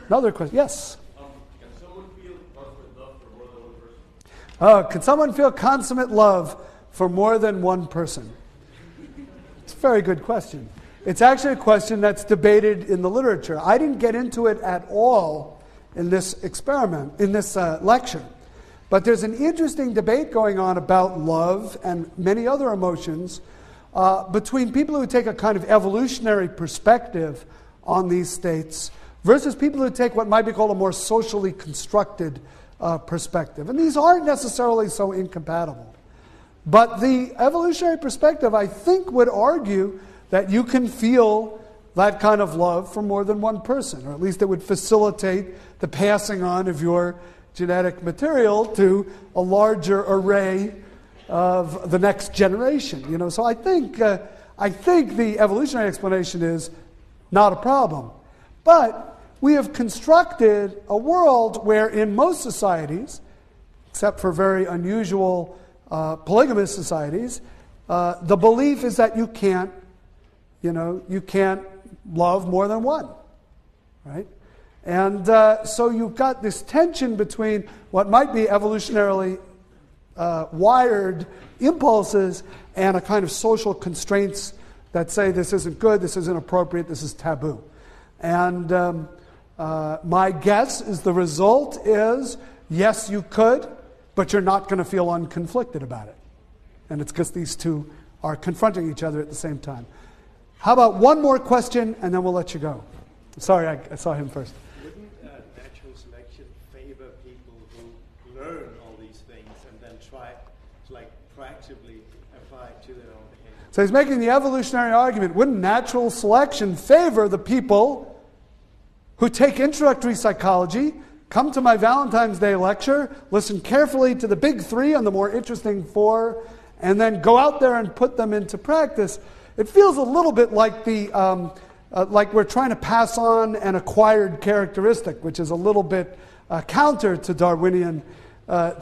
Another question? Yes? Can someone feel consummate love for more than one person? Can someone feel consummate love for more than one person? It's a very good question. It's actually a question that's debated in the literature. I didn't get into it at all in this lecture. But there's an interesting debate going on about love and many other emotions between people who take a kind of evolutionary perspective on these states versus people who take what might be called a more socially constructed perspective. And these aren't necessarily so incompatible. But the evolutionary perspective, I think, would argue that you can feel that kind of love for more than one person, or at least it would facilitate the passing on of your genetic material to a larger array of the next generation. So I think the evolutionary explanation is not a problem. But we have constructed a world where in most societies, except for very unusual polygamous societies, the belief is that you can't love more than one, right? And so you've got this tension between what might be evolutionarily wired impulses and a kind of social constraints that say this isn't good, this isn't appropriate, this is taboo. And my guess is the result is, yes, you could, but you're not going to feel unconflicted about it. And it's because these two are confronting each other at the same time. How about one more question, and then we'll let you go. Sorry, I saw him first. Wouldn't natural selection favor people who learn all these things and then try to proactively apply it to their own behavior? So he's making the evolutionary argument. Wouldn't natural selection favor the people who take introductory psychology, come to my Valentine's Day lecture, listen carefully to the big three and the more interesting four, and then go out there and put them into practice? It feels a little bit like like we're trying to pass on an acquired characteristic, which is a little bit counter to Darwinian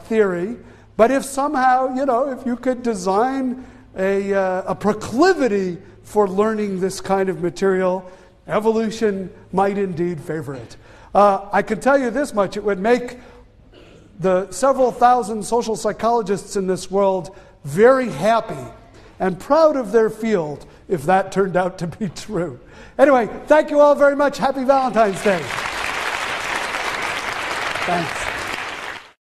theory. But if somehow, if you could design a proclivity for learning this kind of material, evolution might indeed favor it. I can tell you this much: it would make the several thousand social psychologists in this world very happy and proud of their field if that turned out to be true. Anyway, thank you all very much. Happy Valentine's Day. Thanks.